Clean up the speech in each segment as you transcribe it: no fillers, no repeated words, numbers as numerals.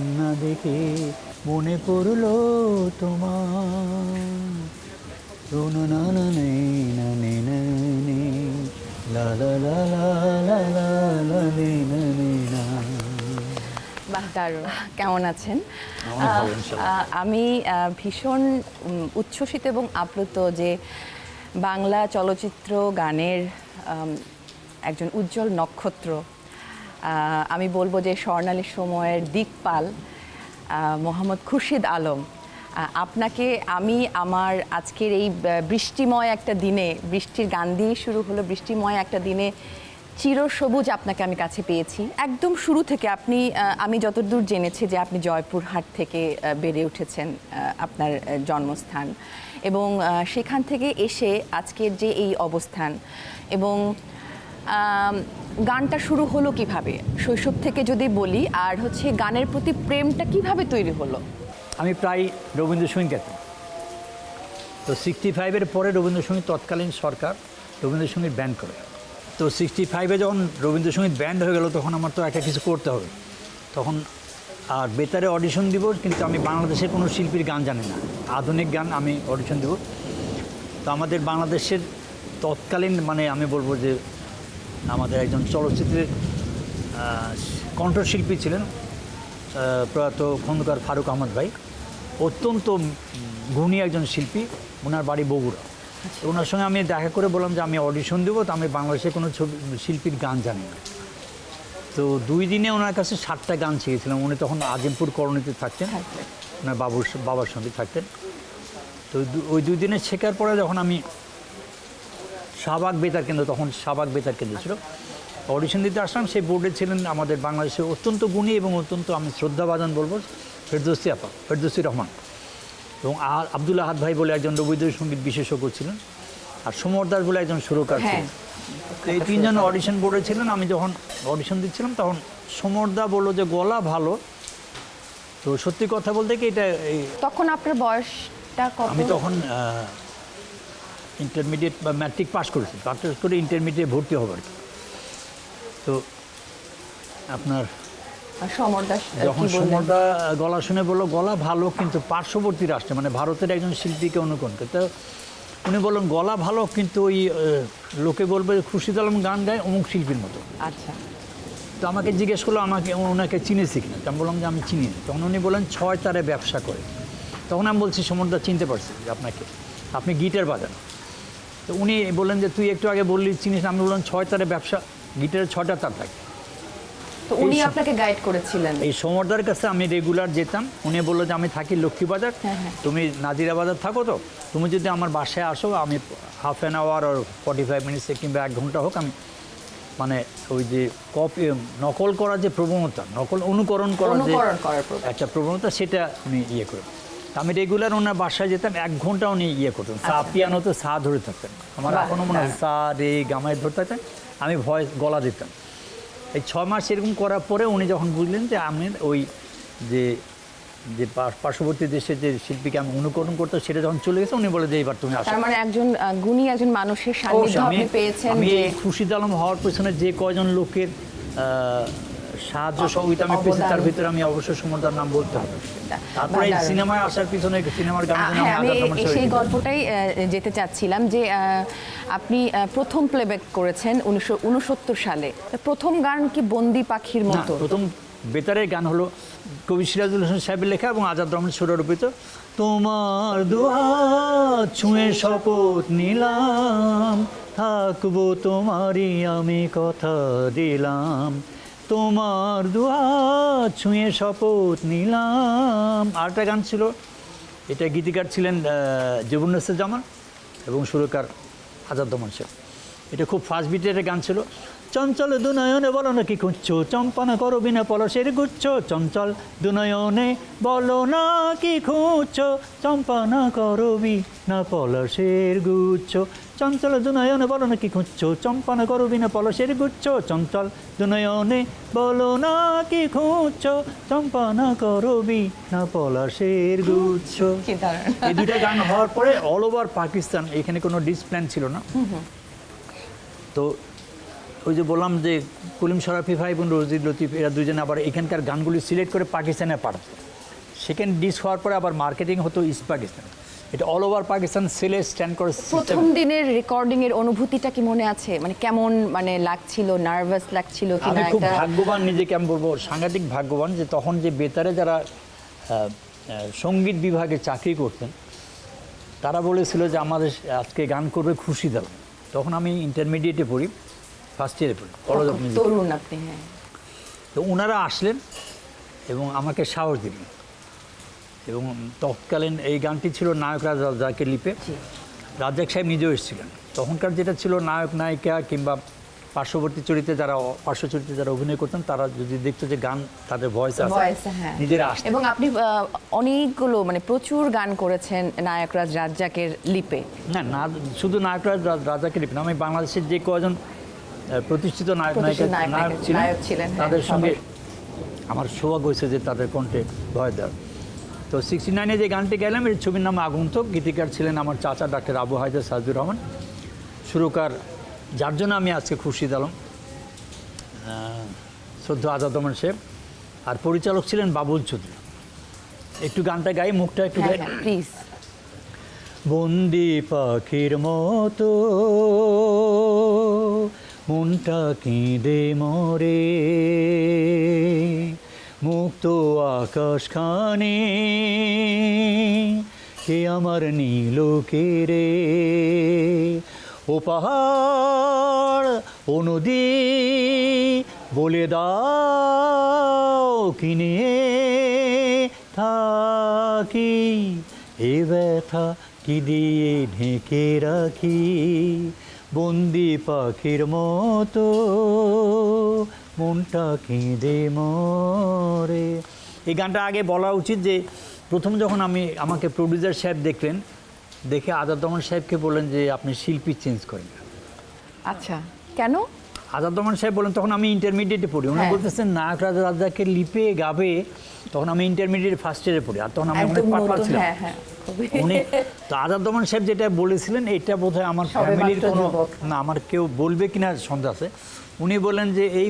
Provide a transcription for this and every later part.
কান্না দেখে মনে পড়লো তোমার না না না না না লা লা লা লা লা লা না। বাহ, দারুণ। কেমন আছেন? ভালো, ইনশাআল্লাহ। আমি ভীষণ উচ্ছ্বসিত এবং আপ্লুত যে বাংলা চলচ্চিত্র গানের একজন উজ্জ্বল নক্ষত্র, আমি বলবো যে স্বর্ণালী সময়ের দিকপাল মোহাম্মদ খুরশিদ আলম, আপনাকে আমি আমার আজকের এই বৃষ্টিময় একটা দিনে, বৃষ্টির গান দিয়ে শুরু হলো, বৃষ্টিময় একটা দিনে চিরসবুজ আপনাকে আমি কাছে পেয়েছি একদম শুরু থেকে। আপনি আমি যতদূর জেনেছি যে আপনি জয়পুরহাট থেকে বেড়ে উঠেছেন, আপনার জন্মস্থান, এবং সেখান থেকে এসে আজকের যে এই অবস্থান, এবং গানটা শুরু হলো কিভাবে, শৈশব থেকে যদি বলি, আর হচ্ছে গানের প্রতি প্রেমটা কিভাবে তৈরি হলো? আমি প্রায় রবীন্দ্রসঙ্গীত গাইতাম। তো 65-এর পরে রবীন্দ্রসঙ্গীত তৎকালীন সরকার রবীন্দ্রসঙ্গীত ব্যান করে। তো 65-এ যখন রবীন্দ্রসঙ্গীত ব্যান্ড হয়ে গেল, তখন আমার তো একটা কিছু করতে হবে। তখন আর বেতারে অডিশন দিব, কিন্তু আমি বাংলাদেশের কোনো শিল্পীর গান জানি না, আধুনিক গান আমি অডিশন দেব। তো আমাদের বাংলাদেশের তৎকালীন মানে আমি বলবো যে আমাদের একজন চলচ্চিত্রের কণ্ঠশিল্পী ছিলেন প্রয়াত খন্দকার ফারুক আহমদ ভাই, অত্যন্ত গুণী একজন শিল্পী, ওনার বাড়ি বগুড়া। ওনার সঙ্গে আমি দেখা করে বললাম যে আমি অডিশন দেবো, তো আমি বাংলাদেশে কোনো শিল্পীর গান জানি না। তো 2 দিনে ওনার কাছে 7টা গান শিখেছিলাম। উনি তখন আজিমপুর করণীতে থাকতেন, ওনার বাবার সঙ্গে থাকতেন। তো ওই 2 দিনে শেখার পরে যখন আমি শাহবাগ বেতার কেন্দ্র, তখন শাহবাগ বেতার কেন্দ্র ছিল, অডিশন দিতে আসলাম, সেই বোর্ডে ছিলেন আমাদের বাংলাদেশের অত্যন্ত গুণী এবং অত্যন্ত আমি শ্রদ্ধাভাজন বলবো ফেরদৌসী আপা, ফেরদৌসী রহমান, এবং আব্দুল আহাদ ভাই বলে একজন রবীন্দ্রসঙ্গীত বিশেষজ্ঞ ছিলেন, আর সমর দাস বলে একজন সুরকার ছিলেন। তো এই 3 জন অডিশন বোর্ডে ছিলেন। আমি যখন অডিশন দিচ্ছিলাম তখন সমর দা বললো যে গলা ভালো। তো সত্যি কথা বলতে কি, এটা তখন আপনার বয়সটা কত? আমি তখন ইন্টারমিডিয়েট বা ম্যাট্রিক পাস করেছি, পাস করে ইন্টারমিডিয়েট ভর্তি হবো আর কি। তো আপনার যখন সমরদা গলা শুনে বললো গলা ভালো, কিন্তু পার্শ্ববর্তী রাষ্ট্রে মানে ভারতের একজন শিল্পীকে অনুকরণ করে। তো উনি বললেন গলা ভালো, কিন্তু ওই লোকে বলবে খুরশিদ আলম গান গায় অমুক শিল্পীর মতো। আচ্ছা। তো আমাকে জিজ্ঞেস করলো ওনাকে চিনেছি কিনা। আমি বললাম যে আমি চিনি না। তখন উনি বললেন 6 তারে ব্যবসা করে। তখন আমি বলছি সমরদা চিনতে পারছি আপনাকে, আপনি গিটার বাজান। তো উনি বললেন যে তুই একটু আগে বললি চিনিস না। আমি বললাম 6 তারে ব্যবসা, গিটারের 6টা তার থাকে। তো উনি আপনাকে গাইড করেছিলেন? এই সমরদার কাছে আমি রেগুলার যেতাম। উনি বললো যে আমি থাকি লক্ষ্মীবাজার, তুমি নাজিরা বাজার থাকো, তো তুমি যদি আমার বাসায় আসো, আমি হাফ অ্যান আওয়ার আর 45 মিনিটসে কিংবা 1 ঘন্টা হোক, আমি মানে ওই যে কপি নকল করার যে প্রবণতা, অনুকরণ করার যে একটা প্রবণতা, সেটা উনি ইয়ে করেন। আমি রেগুলার ওনার বাসায় যেতাম, 1 ঘন্টা উনি ইয়ে করতেন। সা পিয়ানোতে সা ধরে থাকতেন, আমার এখনও মনে হয় সা রে গামায় ধরে থাকতেন, আমি ভয়েস গলা দিতাম। এই 6 মাস এরকম করার পরে উনি যখন বুঝলেন যে আমি ওই যে পার্শ্ববর্তী দেশের যে শিল্পীকে আমি অনুকরণ করতাম, সেটা যখন চলে গেছে, উনি বলে যে এইবার তুমি আসো। তার মানে একজন গুণী একজন মানুষের সান্নিধ্য আপনি পেয়েছেন। আমি খুরশিদ আলম হওয়ার পেছনে যে কয়জন লোকের সাহায্য সহযোগিতা আমি পেয়েছি, তার ভিতরে আমি অবশ্যই সমরদার নাম বলতে হবে। তারপরে এই সিনেমায় আসার পিছনে সিনেমার গান আমি সেই গল্পটাই যেতে চাচ্ছিলাম, যে আপনি প্রথম প্লেব্যাক করেছেন 1969 সালে। প্রথম গান কি বন্দি পাখির মতো? প্রথম বেতারের গান হলো কবি সিরাজুল হোসেন সাহেবের লেখা এবং আজাদ রহমান সুরারোপিত তোমার দুহাত ছুঁয়ে শপথ নিলাম, থাকবো তোমারই আমি কথা দিলাম, তোমার দুহাত ছুঁয়ে শপথ নিলাম। আরেকটা গান ছিল, এটা গীতিকার ছিলেন জবুন্নেসা জামান এবং সুরকার আজাদ রহমান সাহেব। এটা খুব ফাস্ট বিটের একটা গান ছিল। চঞ্চল দুনয়নে বলো না কি খুঁজছো, চম্পানা করো বিনা পলাশের গুচ্ছ, চঞ্চল দুনয়নে বলো না কি খুঁজছো, চম্পানা করো বিনা পলাশের গুচ্ছ, চঞ্চল দুনয়নে বলো না কি খুঁজছো, চম্পানা করো বিনা পলাশের গুচ্ছ, চঞ্চল দুনয়নে বলো না কি খুঁজছো, চম্পানা করো বিনা পলাশের গুচ্ছ। এই 2টা গান হওয়ার পরে অল ওভার পাকিস্তান, এখানে কোনো ডিসপ্ল্যান ছিল না, তো ওই যে বললাম যে কলিম শরাফি ভাই এবং রোজি লতিফ এরা দুজনে আবার এখানকার গানগুলি সিলেক্ট করে পাকিস্তানে পাঠাতো। সেখানে ডিস হওয়ার পরে আবার মার্কেটিং হতো ইস্ট পাকিস্তান, এটা অল ওভার পাকিস্তান সেলে স্ট্যান্ড করে। প্রথম দিনের রেকর্ডিং এর অনুভূতিটা কি মনে আছে? মানে কেমন মানে লাগছিল, নার্ভাস লাগছিল আমি কিনা? খুব একটা ভাগ্যবান, নিজেকে আমি বলবো সাংঘাতিক ভাগ্যবান যে তখন যে বেতারে যারা সঙ্গীত বিভাগে চাকরি করতেন তারা বলেছিল যে আমাদের আজকে গান করবে খুশি দাও। তখন আমি ইন্টারমিডিয়েটে পড়ি, ফার্স্ট ইয়ারে পড়ি, কলেজ অফ মিউজিক। তরুণ আপনি। হ্যাঁ, তো ওনারা আসলেন এবং আমাকে সাহস দিলেন, এবং তৎকালীন এই গানটি ছিল নায়ক রাজাকের লিপে। জি। রাজ্জাক সাহেব নিজেও এসেছিলেন। তখনকার যেটা ছিল নায়ক নায়িকা কিংবা পার্শ্ববর্তী চরিত্রে যারা পার্শ্ব চরিত্রে যারা অভিনয় করতেন তারা যদি দেখতো যে গান তাদের ভয়েস আছে, হ্যাঁ, নিজেরা আসতেন। এবং আপনি অনেকগুলো মানে প্রচুর গান করেছেন নায়করাজ রাজ্জাকের লিপে। না না, শুধু নায়করাজ রাজাকের লিপে না, আমি বাংলাদেশের যে কজন প্রতিষ্ঠিত নায়ক নায়ক ছিলেন তাদের সঙ্গে আমার সৌভাগ্য হয়েছে যে তাদের কণ্ঠে ভয় দেওয়ার। তো 69-এ যে গানটি গেলাম এর ছবির নাম আগন্তুক। গীতিকার ছিলেন আমার চাচা ডাক্তার আবু হায়দার সাজিদুর রহমান। সুরকার যার জন্য আমি আজকে খুরশিদ আলম, শ্রদ্ধ আজাদ রহমান সাহেব, আর পরিচালক ছিলেন বাবুল চৌধুরী। একটু গানটা গাই, মুখটা একটু গাই প্লিজ। বন্দি পাখির মতো মনটা কেঁদে মরে, মুক্ত আকাশ খানে কে আমার নীল কেরে। ও পাহাড় ও নদী বলে দাও কিনে থাকি, এ ব্যথা কি দিয়ে ঢেকে রাখি, বন্দি পাখির মতো মনটা কেঁদে মরে। এই গানটা আগে বলা উচিত যে প্রথম যখন আমাকে প্রডিউসার সাহেব দেখলেন, দেখে আজাদ রহমান সাহেবকে বললেন যে আপনি শিল্পী চেঞ্জ করেন। আচ্ছা, কেন? আজাদ রহমান সাহেব বলেন, তখন আমি ইন্টারমিডিয়েটে পড়ি, উনি বলতেছেন নায়ক রাজাকে লিপে গাবে। তখন আমি ইন্টারমিডিয়েট ফার্স্ট ইয়ারে পড়ি, আর তখন আমি অনেক পাতলা ছিলাম। উনি তো আজাদ রহমান সাহেব যেটা বলেছিলেন এটা বোধহয় আমার ফ্যামিলির কোনো না, আমার কেউ বলবে কিনা সন্দেহ আছে। উনি বলেন যে এই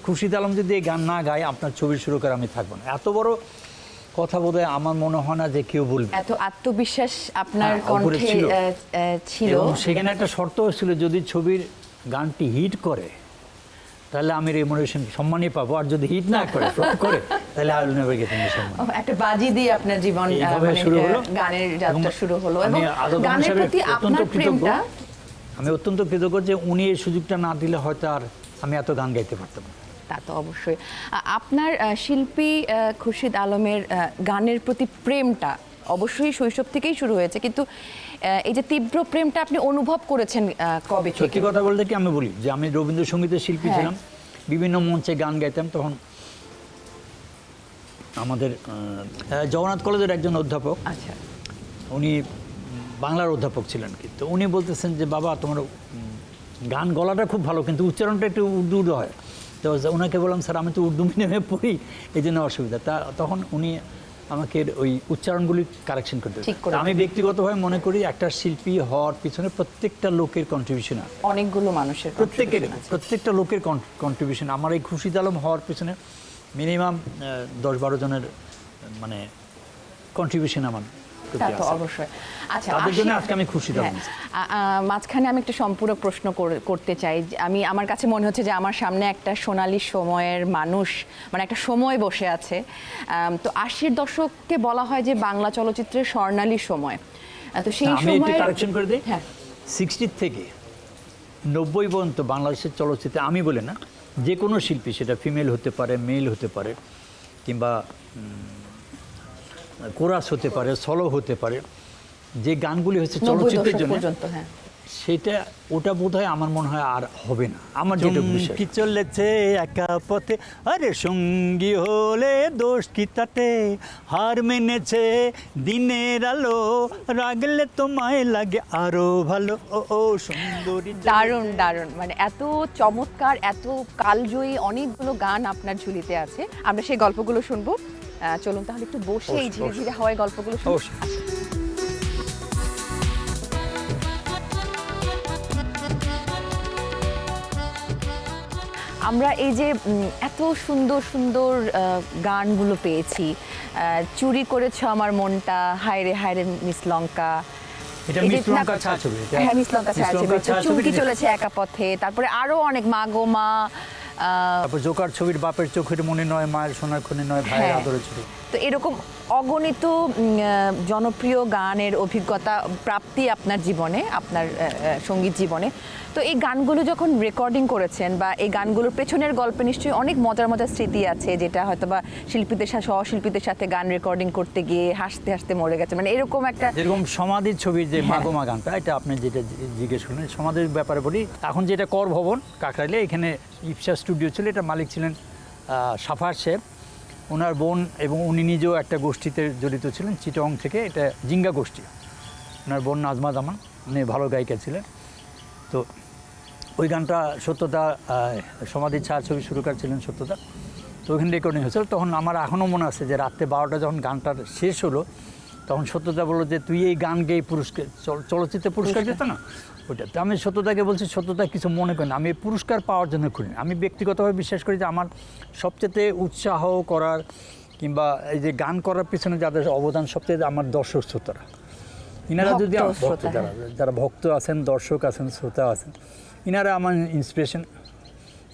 খুরশিদ আলম যদি এই গান না গায় আপনার ছবির সুরকার আমি থাকবো না। এত বড় কথা বোধহয় আমার মনে হয় না যে কেউ বলবে। এত আত্মবিশ্বাস আপনার কণ্ঠে ছিল। এবং সেখানে একটা শর্ত ছিল, যদি ছবির গানটি হিট করে তাহলে আমি রেমুনারেশন সম্মানই পাবো, আর যদি হিট না করে তাহলে I will never get any সম্মান। একটা বাজি দিয়ে আপনার জীবন শুরু হলো, গানের যাত্রা শুরু হলো। এবং গানের প্রতি আপনার প্রেমটা, আমি অত্যন্ত কৃতজ্ঞ যে উনি এই সুযোগটা না দিলে হয়তো আর আমি এত গান গাইতে পারতাম না। তা তো অবশ্যই। আপনার শিল্পী খুরশিদ আলমের গানের প্রতি প্রেমটা অবশ্যই শৈশব থেকেই শুরু হয়েছে, কিন্তু এই যে তীব্র প্রেমটা আপনি অনুভব করেছেন কবে থেকে? সত্যি কথা বলতে কি, আমি বলি যে আমি রবীন্দ্রসঙ্গীতের শিল্পী ছিলাম, বিভিন্ন মঞ্চে গান গাইতাম। তখন আমাদের জগন্নাথ কলেজের একজন অধ্যাপক, আচ্ছা, উনি বাংলার অধ্যাপক ছিলেন, কিন্তু উনি বলতেছেন যে বাবা তোমার গান গলাটা খুব ভালো কিন্তু উচ্চারণটা একটু উর্দু উর্দু হয়। তো ওনাকে বললাম স্যার আমি তো উর্দু মিডিয়ামে পড়ি, এই জন্য অসুবিধা। তখন উনি আমাকে ওই উচ্চারণগুলি কারেকশন করতে। আমি ব্যক্তিগতভাবে মনে করি একটা শিল্পী হওয়ার পিছনে প্রত্যেকটা লোকের কন্ট্রিবিউশন আছে, অনেকগুলো মানুষের, প্রত্যেকটা লোকের কন্ট্রিবিউশন। আমার এই খুরশিদ আলম হওয়ার পিছনে মিনিমাম 10-12 জনের মানে কন্ট্রিবিউশন আমার। অবশ্যই। আচ্ছা, তাদের জন্য আজকে আমি খুশি। মাঝখানে আমি একটা সম্পূরক প্রশ্ন করতে চাই। আমার কাছে মনে হচ্ছে যে আমার সামনে একটা সোনালী সময়ের মানুষ, মানে একটা সময় বসে আছে। তো 80-র দশককে বলা হয় যে বাংলা চলচ্চিত্রের স্বর্ণালী সময়। তো সেই সময় কারেকশন করে দিই, 60 থেকে 90 পর্যন্ত বাংলাদেশের চলচ্চিত্রে আমি বলি না, যে কোনো শিল্পী, সেটা ফিমেল হতে পারে, মেল হতে পারে, কিংবা কোরাস হতে পারে, সলো হতে পারে, যে গানগুলি হচ্ছে চলচ্চিত্রের জন্য, সেটা ওটা বোধহয় আমার মনে হয় আর হবে না। আমার যেটা বিষয় কি চলেছে একা পথে, আরে সঙ্গী হলে দোষ কি তাতে, হার মেনেছে দিনের আলো, রাগলে তোমায় লাগে আরো ভালো। ও সুন্দরী। দারুণ দারুণ, মানে এত চমৎকার, এত কালজয়ী অনেকগুলো গান আপনার ঝুলিতে আছে। আমরা সেই গল্পগুলো শুনবো। চলুন তাহলে একটু বসে এই ধীরে ধীরে হাওয়ায় গল্পগুলো শুনবো। আমরা এই যে এত সুন্দর সুন্দর গানগুলো পেয়েছি, চুরি করেছো আমার মনটা, হায়রে হায়রে মিস লঙ্কা, এটা এই যে মিস লঙ্কা ছায়াছবি, এটা হ্যাঁ মিস লঙ্কা মিস লঙ্কা ছায়াছবি, চুমকি চলেছে একা পথে, তারপরে আরো অনেক মা গো মা, তারপর জোকার ছবির বাপের চোখের মনে নয়, মায়ের সোনার খনি নয়, ভাইয়ের হ্যাঁ। আদরে ছিল। তো এরকম অগণিত জনপ্রিয় গানের অভিজ্ঞতা প্রাপ্তি আপনার জীবনে, আপনার সঙ্গীত জীবনে। তো এই গানগুলো যখন রেকর্ডিং করেছেন বা এই গানগুলোর পেছনের গল্পে নিশ্চয়ই অনেক মজার মজার স্মৃতি আছে, যেটা হয়তো বা শিল্পীদের সাথে সহশিল্পীদের সাথে গান রেকর্ডিং করতে গিয়ে হাসতে হাসতে মরে গেছে, মানে এরকম একটা। যেরকম সমাধির ছবির যে মাগোমা গানটা, এটা আপনি যেটা জিজ্ঞেস করলেন, সমাধির ব্যাপারে বলি। এখন যেটা কর ভবন কাকরাইলে, এখানে ইপসা স্টুডিও ছিল, এটা মালিক ছিলেন সাফার শেখ, ওনার বোন, এবং উনি নিজেও একটা গোষ্ঠীতে জড়িত ছিলেন চিটং থেকে, এটা জিঙ্গা গোষ্ঠী। ওনার বোন নাজমা জামান, উনি ভালো গায়িকা ছিলেন। তো ওই গানটা সত্যতা সমাধির ছায়াছবি সুরকার ছিলেন সত্যতা। তো ওখানে রেকর্ডিং হয়েছিল। তখন আমার এখনও মনে আছে যে রাত্রে 12টা যখন গানটার শেষ হলো, তখন সত্যতা বললো যে তুই এই গান গেয়ে পুরস্কার, চলচ্চিত্রে পুরস্কার যেত না ওইটা। তো আমি সত্যতাকে বলছি, সত্যতা কিছু মনে করি না, আমি পুরস্কার পাওয়ার জন্য করিনি। আমি ব্যক্তিগতভাবে বিশ্বাস করি যে আমার সবচেয়ে উৎসাহ করার কিংবা এই যে গান করার পিছনে যাদের অবদান সবচেয়ে আমার দর্শক শ্রোতারা, ইনারা যদি ভক্ত, যারা ভক্ত আছেন, দর্শক আছেন, শ্রোতা আছেন, ইনারা আমার ইন্সপিরেশন।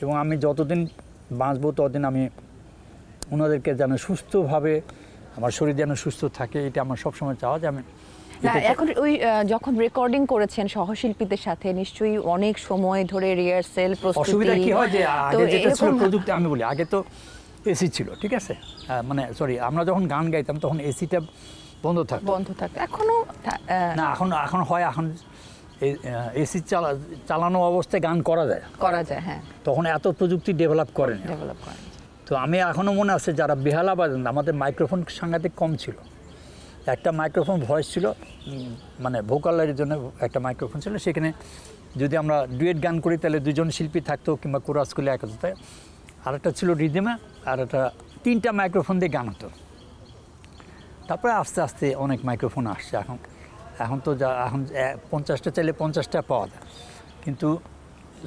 এবং আমি যতদিন বাঁচবো ততদিন আমি ওনাদেরকে যেন সুস্থভাবে, আমার শরীর যেন সুস্থ থাকে, এটা আমার সবসময় চাওয়া। যে আমি এখন ওই যখন রেকর্ডিং করেছেন সহশিল্পীদের সাথে, নিশ্চয়ই অনেক সময় ধরে রিহার্সেল, প্রস্তুতি। অসুবিধা কি হয় যে আগে যেটা ছিল প্রযুক্তি, আমি বলি আগে তো এসি ছিল, ঠিক আছে, মানে সরি, আমরা যখন গান গাইতাম তখন এসিটা বন্ধ থাকতো। এখনো না, এখন হয়, এখন এসি চালানো অবস্থায় গান করা যায়, হ্যাঁ, তখন এত প্রযুক্তি ডেভেলপ করেন। তো আমি এখনও মনে আছে যারা বেহালা বাজান, আমাদের মাইক্রোফোন সাংঘাতিক কম ছিল, একটা মাইক্রোফোন ভয়েস ছিল, মানে ভোকালের জন্য একটা মাইক্রোফোন ছিল, সেখানে যদি আমরা ডুয়েট গান করি তাহলে দুজন শিল্পী থাকতো কিংবা কোরাস করলে একসাথে, আর একটা ছিল রিদমে, আর একটা 3টা মাইক্রোফোন দিয়ে গান হতো। তারপরে আস্তে আস্তে অনেক মাইক্রোফোন আসছে। এখন তো এখন 50টা চাইলে 50টা পাওয়া যায়। কিন্তু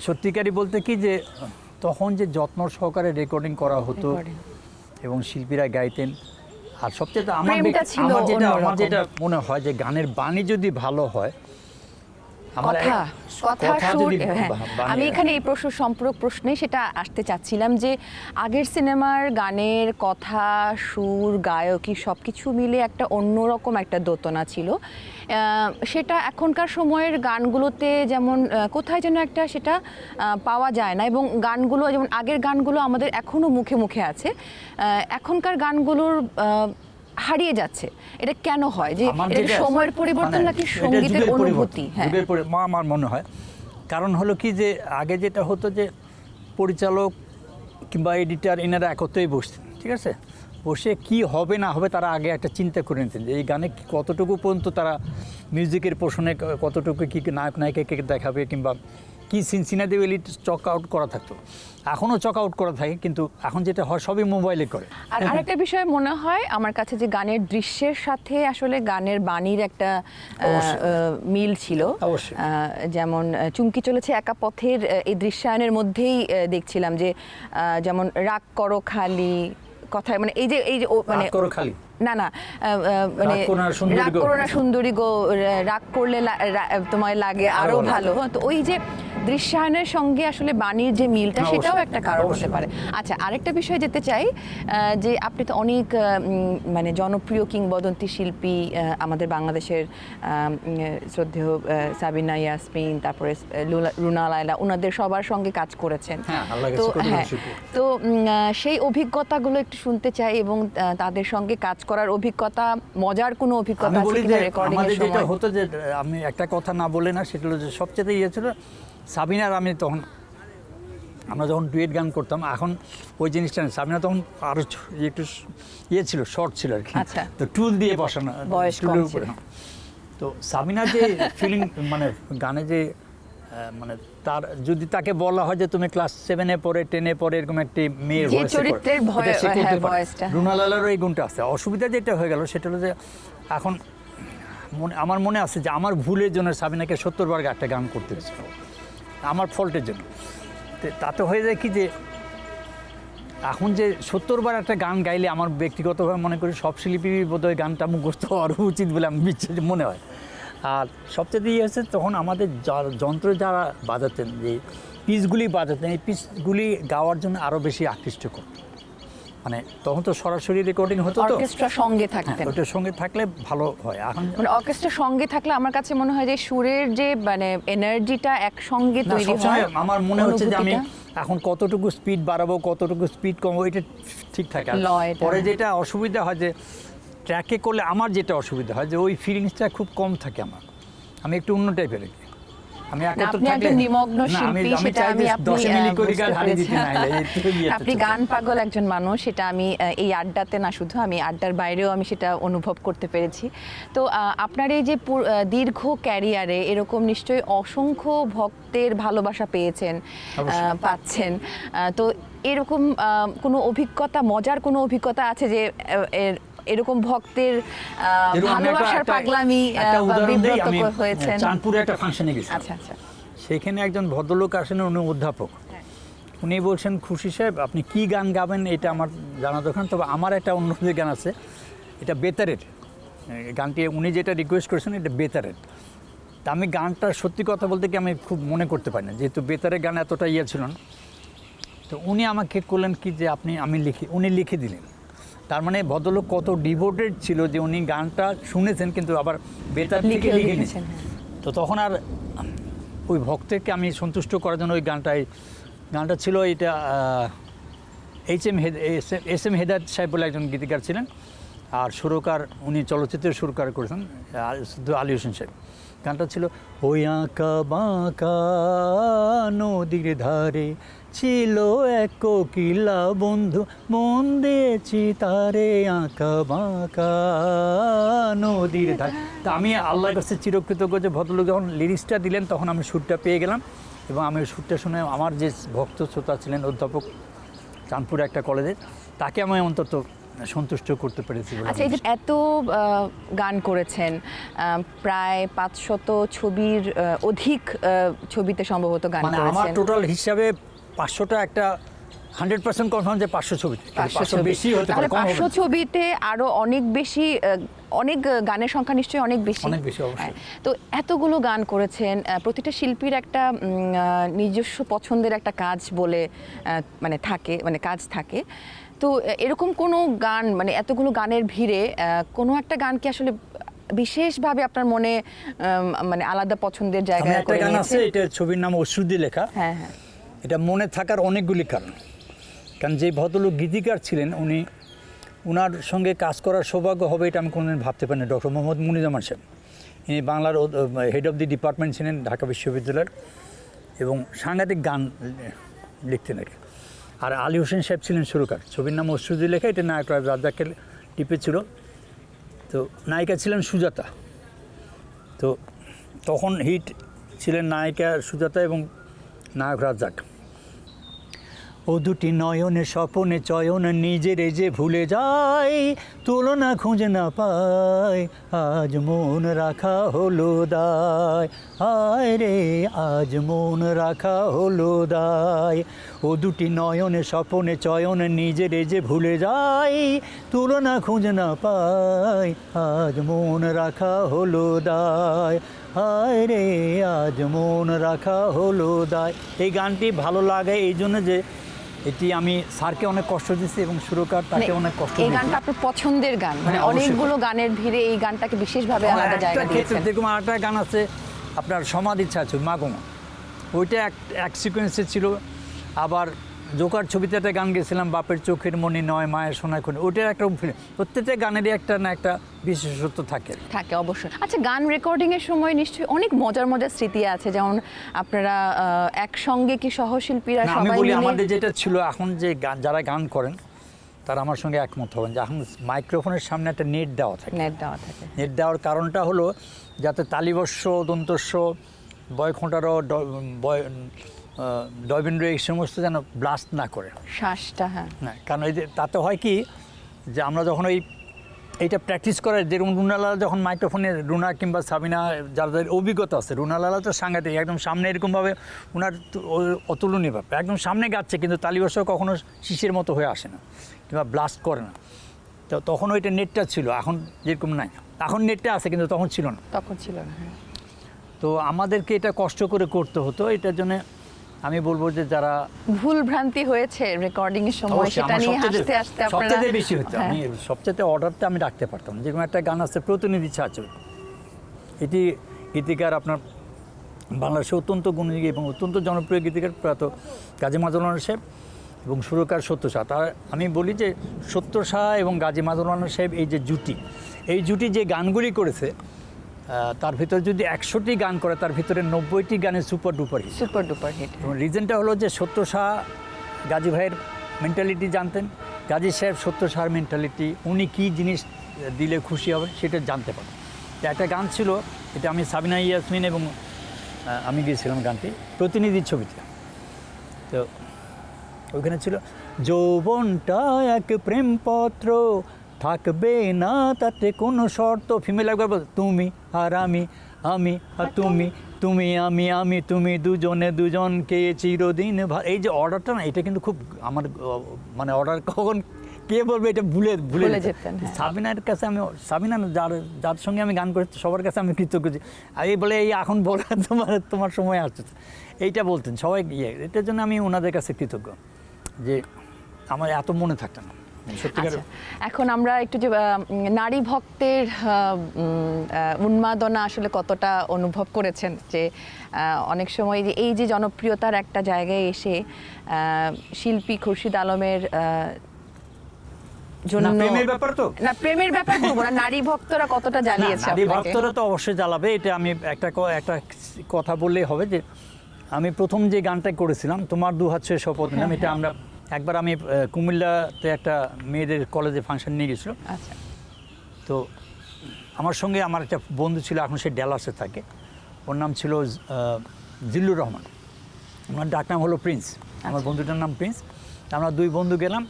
সত্যিকারই বলতে কি যে তখন যে যত্ন সহকারে রেকর্ডিং করা হতো এবং শিল্পীরা গাইতেন। আর সবচেয়ে আমার যেটা মনে হয় যে গানের বাণী যদি ভালো হয়, আমি এখানে এই প্রশ্নে সেটা আসতে চাচ্ছিলাম যে আগের সিনেমার গানের কথা, সুর, গায়কী সবকিছু মিলে একটা অন্যরকম একটা দোতনা ছিল। সেটা এখনকার সময়ের গানগুলোতে যেমন কোথায় যেন একটা সেটা পাওয়া যায় না, এবং গানগুলো যেমন আগের গানগুলো আমাদের এখনো মুখে মুখে আছে, এখনকার গানগুলোর হারিয়ে যাচ্ছে। এটা কেন হয়? যে এটা সময়ের পরিবর্তন নাকি সঙ্গীতের অনুভূতি? আমার মনে হয় কারণ হলো কি যে আগে যেটা হতো যে পরিচালক কিংবা এডিটার এনারা একত্রেই বসতেন, ঠিক আছে, বসে কি হবে না হবে তারা আগে একটা চিন্তা করে নিতেন যে এই গানে কতটুকু পর্যন্ত তারা মিউজিকের পোষণে কতটুকু কী নায়ক নায়িকাকে দেখাবে কিংবা কী সিনসিনা দেবে, চক আউট করা থাকতো। এখনও চক আউট করা থাকে, কিন্তু এখন যেটা হয় সবই মোবাইলে করে। আর আরেকটা বিষয় মনে হয় আমার কাছে যে গানের দৃশ্যের সাথে আসলে গানের বাণীর একটা মিল ছিল। যেমন চুমকি চলেছে একা পথের এই দৃশ্যায়নের মধ্যেই দেখছিলাম যে যেমন রাগ করো খালি কথায়, মানে এই যে মানে না মানে রাগ করো না সুন্দরী গো, রাগ করলে তোমায় লাগে আরো ভালো। তো ওই যে দৃশ্যায়নের সঙ্গে আসলে বাণীর যে মিলটা, সেটাও একটা কারণ হতে পারে। আচ্ছা, আরেকটা বিষয় যেতে চাই যে আপনি তো অনেক মানে জনপ্রিয় কিংবদন্তি শিল্পী, আমাদের বাংলাদেশের শ্রদ্ধেয় সাবিনা ইয়াসমিন, তারপরে রুনা লায়লা, ওনাদের সবার সঙ্গে কাজ করেছেন। তো সেই অভিজ্ঞতাগুলো একটু শুনতে চাই, এবং তাদের সঙ্গে কাজ করার অভিজ্ঞতা, মজার কোনো অভিজ্ঞতা আছে কিনা রেকর্ডিং এর সময়? যেটা হতো যে আমি একটা কথা না বলে না, সেটা হলো যে সবচেয়ে ইয়ে ছিল সাবিনার, আমি তখন আমরা যখন ডুয়েট গান করতাম, এখন ওই জিনিসটা নেই। সাবিনা তখন আরও একটু ইয়ে ছিল, শর্ট ছিল আর কি, তো টুল দিয়ে বসানো, টুলের উপরে। তো সাবিনার যে ফিলিং, মানে গানে যে মানে তার যদি তাকে বলা হয় যে তুমি ক্লাস 7-এ পড়ে 10-এ পড়ে এরকম একটি মেয়ে রুনা লালারও এই গুণটা আছে। অসুবিধা যেটা হয়ে গেল সেটা হলো যে এখন আমার মনে আছে যে আমার ভুলের জন্য সাবিনাকে 70 বার একটা গান করতে হয়েছিল, আমার ফল্টের জন্য। তাতে হয়ে যায় কি যে এখন যে 70 বার একটা গান গাইলে আমার ব্যক্তিগতভাবে মনে করি সব শিল্পী বোধহয় গানটা মুখস্থ হওয়ার উচিত বলে আমি মনে হয়। আর সবচেয়ে ইয়ে হচ্ছে তখন আমাদের যন্ত্র যারা বাজাতেন, যে পিসগুলি বাজাতেন, এই পিসগুলি গাওয়ার জন্য আরও বেশি আকৃষ্ট করত। মানে তখন তো সরাসরি রেকর্ডিং হতো, তো অর্কেস্ট্রা সঙ্গে থাকতেন। ওটার সঙ্গে থাকলে ভালো হয়। এখন মানে অর্কেস্ট্রা সঙ্গে থাকলে আমার কাছে মনে হয় যে সুরের যে মানে এনার্জিটা একসঙ্গে না, তৈরি সবসময় হয়। আমার মনে হচ্ছে যে আমি অনুভূতিটা। এখন কতটুকু স্পিড বাড়াবো, কতটুকু স্পিড কমবো, এটা ঠিক থাকে। আর লয়টা। পরে যেটা অসুবিধা হয় যে ট্র্যাকে করলে আমার যেটা অসুবিধা হয় যে ওই ফিলিংসটা খুব কম থাকে আমার। আমি একটু অন্য টাইপের আর কি। আমি আপনি একজন নিমগ্ন শিল্পী, সেটা আমি আপনি আপনি গান পাগল একজন মানুষ, সেটা আমি এই আড্ডাতে না, শুধু আমি আড্ডার বাইরেও আমি সেটা অনুভব করতে পেরেছি। তো আপনার এই যে দীর্ঘ ক্যারিয়ারে এরকম নিশ্চয়ই অসংখ্য ভক্তের ভালোবাসা পেয়েছেন, পাচ্ছেন। তো এরকম কোনো অভিজ্ঞতা, মজার কোনো অভিজ্ঞতা আছে যে এরকম ভক্তের ভালোবাসার পাগলামি বা বিব্রত হয়েছেন? চাঁদপুরে একটা ফাংশনে গেছি। আচ্ছা আচ্ছা। সেখানে একজন ভদ্রলোক আসেন, উনি অধ্যাপক। উনি বলছেন, খুশি সাহেব আপনি কি গান গাবেন এটা আমার জানা দরকার, তবে আমার একটা অন্য যে গান আছে, এটা বেতারের গানটি উনি যেটা রিকোয়েস্ট করেছেন এটা বেতারের। তা আমি গানটা সত্যি কথা বলতে কি আমি খুব মনে করতে পারি না, যেহেতু বেতারের গান এতটা ইয়ে ছিল না। তো উনি আমাকে করলেন কি যে উনি লিখে দিলেন। তার মানে ভদ্রলোক কত ডিভোটেড ছিল যে উনি গানটা শুনেছেন কিন্তু আবার বেতার থেকে লিখে নিয়েছেন। তো তখন আর ওই ভক্তকে আমি সন্তুষ্ট করার জন্য ওই গানটা ছিল এটা এস এম হেদায়েত সাহেব বলে একজন গীতিকার ছিলেন, আর সুরকার উনি চলচ্চিত্রের সুরকার করেছেন আলী হোসেন সাহেব। গানটা ছিল ওই আঁকা বাঁকা নদীর ধারে ছিল এক কোকিলা বন্ধু, মন দিয়েছি তারে আঁকা বাঁকা নদীর ধারে। তা আমি আল্লাহর কাছে চিরকৃতজ্ঞ যে ভদ্রলোক যখন লিরিক্সটা দিলেন তখন আমি সুরটা পেয়ে গেলাম, এবং আমি সুরটা শুনে আমার যে ভক্ত শ্রোতা ছিলেন অধ্যাপক চাঁদপুরে একটা কলেজে, তাকে আমি অন্তত সন্তুষ্ট করতে পেরেছি। আচ্ছা, এই যে এত গান করেছেন, প্রায় 500 ছবির অধিক ছবিতে সম্ভবত গান মানে করেছেন। আমার টোটাল হিসাবে 500টা একটা 100% কনফার্ম যে 500 ছবিতে, 500 বেশি হতে পারে, 500 ছবিতে আরো অনেক বেশি, অনেক গানের সংখ্যা নিশ্চয়ই অনেক বেশি। অনেক বেশি অবশ্যই। তো এতগুলো গান করেছেন, প্রতিটা শিল্পীর একটা নিজস্ব পছন্দের একটা কাজ বলে মানে থাকে, মানে কাজ থাকে। তো এরকম কোনো গান, মানে এতগুলো গানের ভিড়ে কোনো একটা গান কি আসলে বিশেষভাবে আপনার মনে মানে আলাদা পছন্দের জায়গা করে গান নিয়েছে? আছে, এটা ছবির নাম অশ্রু দিয়ে লেখা। হ্যাঁ হ্যাঁ। এটা মনে থাকার অনেকগুলি কারণ, কারণ যে ভদ্রলোক গীতিকার ছিলেন উনার সঙ্গে কাজ করার সৌভাগ্য হবে এটা আমি কোনোদিন ভাবতে পারিনি। ডক্টর মোহাম্মদ মুনিরুজ্জামান সাহেব, ইনি বাংলার হেড অফ দি ডিপার্টমেন্ট ছিলেন ঢাকা বিশ্ববিদ্যালয়ের, এবং সাংঘাতিক গান লিখতেন আর কি। আর আলী হোসেন সাহেব ছিলেন সুরকার। ছবির নাম অশ্রু দিয়ে লেখা, এটা নায়ক রাজ্জাকের টিপে ছিল। তো নায়িকা ছিলেন সুজাতা। তো তখন হিট ছিলেন নায়িকা সুজাতা এবং নায়ক রাজ্জাক। ও দুটি নয়নের স্বপনে চয়ন নিজের যে ভুলে যায়, তুলনা খুঁজে না পায়, আজ মন রাখা হলো দায়, হায় রে আজ মন রাখা হলো দায়। ও দুটি নয়নের স্বপনে চয়ন নিজের যে ভুলে যায়, তুলনা খুঁজে না পায়, আজ মন রাখা হলো দায়, হায় রে আজ মন রাখা হলো দায়। এই গানটি ভালো লাগে এই জন্য যে এটি আমি স্যারকে অনেক কষ্ট দিয়েছি এবং সুরকার তাকে অনেক কষ্ট দিয়েছি। এই গানটা আপনার পছন্দের গান, মানে অনেকগুলো গানের ভিড়ে এই গানটাকে বিশেষভাবে আলাদা জায়গা দিয়েছেন। দেখুন আরেকটা গান আছে আপনার সমাধি ছাড়ছে মাগমা, ওইটা এক সিকোয়েন্সে ছিল। আবার জোকার ছবিতে একটা গান গেছিলাম, বাপের চোখের মনি নয় মায়ের সোনায় খনি, ওইটার একটা প্রত্যেকটা গানেরই একটা না একটা বিশেষত্ব থাকে অবশ্যই। আচ্ছা, গান রেকর্ডিংয়ের সময় নিশ্চয়ই অনেক মজার মজার স্মৃতি আছে, যেমন আপনারা একসঙ্গে কি সহশিল্পীরা সবাই মিলে? আমাদের যেটা ছিল, এখন যে যারা গান করেন তারা আমার সঙ্গে একমত হবেন যে এখন মাইক্রোফোনের সামনে একটা নেট দেওয়া থাকে। নেট দেওয়ার কারণটা হলো যাতে তালিবস্য, দন্তস্য, বয়খোঁটার, ডয়বেন্দ্র এই সমস্ত যেন ব্লাস্ট না করে শ্বাসটা। হ্যাঁ, না, কারণ এই যে তাতে হয় কি যে আমরা যখন ওই এইটা প্র্যাকটিস করার, যেরকম রুনালালা যখন মাইক্রোফোনে, রুনা কিংবা সাবিনা যাদের অভিজ্ঞতা আছে, রুনালালা তো সাংঘাতিক, একদম সামনে এরকমভাবে ওনার অতুলনীয় ব্যাপার, একদম সামনে গাচ্ছে, কিন্তু তালিবাসও কখনো শিশির মতো হয়ে আসে না কিংবা ব্লাস্ট করে না। তো তখন ওইটা নেটটা ছিল, এখন যেরকম নাই, এখন নেটটা আছে কিন্তু তখন ছিল না। তখন ছিল না, হ্যাঁ। তো আমাদেরকে এটা কষ্ট করে করতে হতো। এটার জন্য আমি বলবো যে যারা ভুল ভ্রান্তি হয়েছে রেকর্ডিং এর সময়, অবশ্যই, সেটা আমার নিয়ে সবচেয়ে- হাসতে হাসতে আপনারা সবচেয়ে বেশি হতো। হ্যাঁ। আমি সবচেয়ে অর্ডারটা আমি রাখতে পারতাম না। যেরকম একটা গান আছে প্রতিনিধি ছাত্র, এটি গীতিকার আপনার বাংলাদেশে অত্যন্ত গুণী এবং অত্যন্ত জনপ্রিয় গীতিকার প্রয়াত গাজী মাজুল আনোয়ার সাহেব এবং সুরকার সত্য শাহ। তার আমি বলি যে সত্য শাহ এবং গাজী মাজুল আনোয়ার সাহেব এই যে জুটি, এই জুটি যে গানগুলি করেছে, তার ভিতরে যদি 100টি গান করে, তার ভিতরে 90টি গানে super duper hit. Super duper hit. এবং রিজনটা হলো যে সত্য শাহ গাজী ভাইয়ের মেন্টালিটি জানতেন, গাজী সাহেব সত্য শাহর মেন্টালিটি, উনি কী জিনিস দিলে খুশি হবে সেটা জানতে পারেন। তো একটা গান ছিল, এটা আমি সাবিনা ইয়াসমিন এবং আমি গিয়েছিলাম গানটি প্রতিনিধি ছবিতে। তো ওইখানে ছিল, যৌবনটা এক প্রেমপত্র, থাকবে না তাতে কোনো শর্ত। ফিমেল একবার বল, তুমি আর আমি, আমি আর তুমি, তুমি আমি, আমি তুমি, দুজনে দুজনকে চিরদিন। এই যে অর্ডারটা না, এটা কিন্তু খুব আমার মানে অর্ডার কখন কে বলবে এটা ভুলে ভুলে যেতেন, হ্যাঁ। সাবিনার কাছে আমি, সাবিনা যার যার সঙ্গে আমি গান করেছি সবার কাছে আমি কৃতজ্ঞ। এই বলে এই এখন বলা তোমার সময় আসছে, এইটা বলতেন সবাই। এটার জন্য আমি ওনাদের কাছে কৃতজ্ঞ যে আমার এত মনে থাকতো না সত্যিকার। আচ্ছা, এখন আমরা একটু যে নারী ভক্তের উন্মাদনা আসলে কতটা অনুভব করেছেন, যে অনেক সময় যে এই যে জনপ্রিয়তার একটা জায়গায় এসে শিল্পী খুরশিদ আলমের জন্য, প্রেমের ব্যাপার তো না প্রেমের ব্যাপার বলবো না, নারী ভক্তরা কতটা জ্বালিয়েছে নারী আপনাকে? ভক্তরা তো অবশ্যই জ্বালাবে। এটা আমি একটা কথা বললেই হবে যে আমি প্রথম যে গানটা করেছিলাম, তোমার দু হাত ছুঁয়ে শপথ নিলাম, এটা আমরা একবার আমি কুমিল্লাতে একটা মেয়েদের কলেজে ফাংশন নিয়ে গেছিলো। আচ্ছা। তো আমার সঙ্গে আমার একটা বন্ধু ছিল, এখন সে ড্যালাসে থাকে, ওর নাম ছিল জিল্লুর রহমান, আমার ডাকনাম হলো প্রিন্স, আমার বন্ধুটার নাম প্রিন্স। আমরা দুই বন্ধু গেলাম,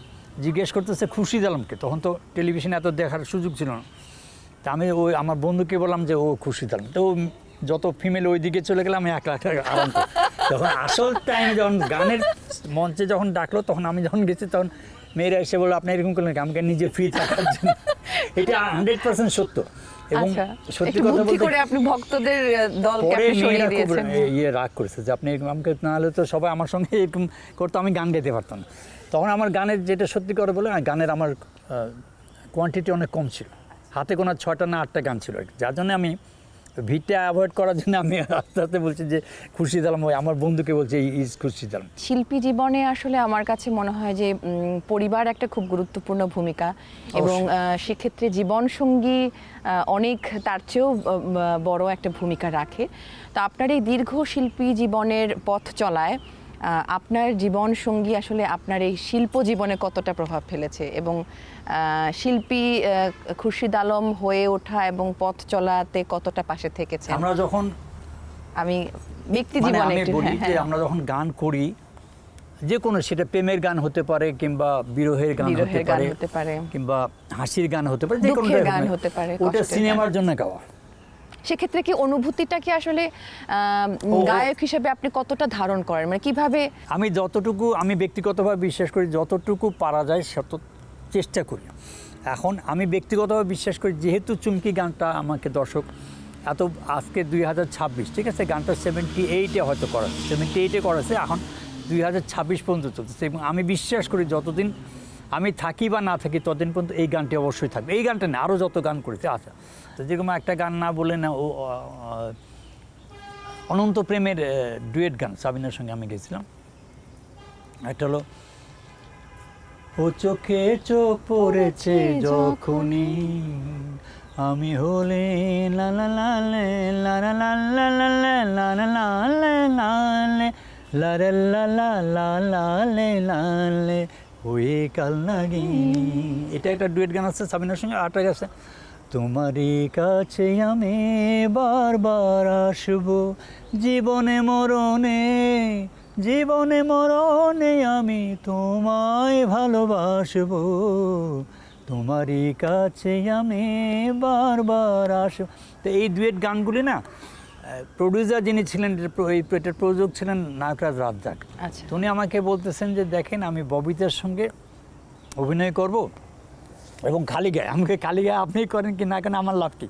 জিজ্ঞেস করতেছে খুরশিদ আলমকে, তখন তো টেলিভিশনে এত দেখার সুযোগ ছিল না। তা আমি ওই আমার বন্ধুকে বললাম যে ও খুরশিদ আলম, তো যত ফিমেল ওই দিকে চলে গেলাম, আমি একলা আরাম করে। তখন আসল টাইমে যখন গানের মঞ্চে যখন ডাকলো, তখন আমি যখন গেছি, তখন মেয়েরা এসে বললো আপনি এরকম করলেন আমাকে নিজে ফ্রি থাকার জন্য। এটা 100% সত্য। এবং সত্যি কথা বলতে আপনি ভক্তদের দলকে পরে আপনি সরিয়ে মেয়েরা খুব দিয়েছেন। রাগ করেছে যে আপনি আমাকে, না হলে তো সবাই আমার সঙ্গে এরকম করতো, আমি গান গাইতে পারতাম না। তখন আমার গানের যেটা সত্যি করে বলে, গানের আমার কোয়ান্টিটি অনেক কম ছিল, হাতে গোনা 6টা না 8টা গান ছিল, যার জন্য আমি ভিড়টা অ্যাভয়েড করার জন্য আমি আস্তে আস্তে বলছি যে খুরশিদ আলম, আমার বন্ধুকে বলছি ইজ খুরশিদ আলম। শিল্পী জীবনে আসলে আমার কাছে মনে হয় যে পরিবার একটা খুব গুরুত্বপূর্ণ ভূমিকা, এবং সেক্ষেত্রে জীবনসঙ্গী অনেক তার চেয়েও বড় একটা ভূমিকা রাখে। তো আপনার এই দীর্ঘ শিল্পী জীবনের পথ চলায় আপনার জীবনসঙ্গী আসলে আপনার এই শিল্প জীবনে কতটা প্রভাব ফেলেছে, এবং শিল্পী খুরশিদ আলম হয়ে ওঠা এবং পথ চলাতে কতটা পাশে থেকেছে? আমরা যখন, আমি ব্যক্তি মানে জীবনে আমি একটু, বলি যে আমরা যখন গান করি, যে কোনো, সেটা প্রেমের গান হতে পারে কিংবা বিরহের গান হতে পারে কিংবা হাসির গান হতে পারে, যে কোনো গান হতে পারে, ওটা সিনেমার জন্য গাওয়া। সেক্ষেত্রে কি অনুভূতিটা কি আসলে গায়ক হিসেবে আপনি কতটা ধারণ করেন, মানে কিভাবে? আমি যতটুকু, আমি ব্যক্তিগতভাবে বিশ্বাস করি যতটুকু পারা যায় তত চেষ্টা করি। এখন আমি ব্যক্তিগতভাবে বিশ্বাস করি, যেহেতু চুমকি গানটা আমাকে দর্শক এত, আজকে 2026, ঠিক আছে, গানটা 78-এ হয়তো করা, 78-এ করেছে, এখন 2026 পর্যন্ত চলতেছে, এবং আমি বিশ্বাস করি যতদিন আমি থাকি বা না থাকি ততদিন পর্যন্ত এই গানটি অবশ্যই থাকবে। এই গানটা না, আরও যত গান করেছে। আচ্ছা, তো যেরকম একটা গান না বলে না, ও অনন্ত প্রেমের ডুয়েট গান সাবিনার সঙ্গে আমি গেছিলাম, একটা হলো, ও চোখে চোখ পড়েছে যখনই আমি হলে লা লা লা লে লা লা লা লা লা লা লা লা লা লা লে লা রে লা লা লা লা লে লা লে ওই কাল নাগিনী। এটা একটা ডুয়েট গান আছে সাবিনার সঙ্গে। আরেকটা আছে, তোমারই কাছে আমি বারবার আসবো, জীবনে মরণে জীবনে মরণে আমি তোমায় ভালোবাসবো, তোমারই কাছে আমি বারবার আসো। তো এই ডুয়েট গানগুলি না প্রডিউসার যিনি ছিলেন, এটার প্রযোজক ছিলেন নায়করাজ রাজ্জাক। আচ্ছা। তো উনি আমাকে বলতেছেন যে দেখেন আমি ববিতার সঙ্গে অভিনয় করব এবং খালি গায়ে, আমাকে খালি গায়ে আপনি করেন কি না কেন আমার লাভ কি।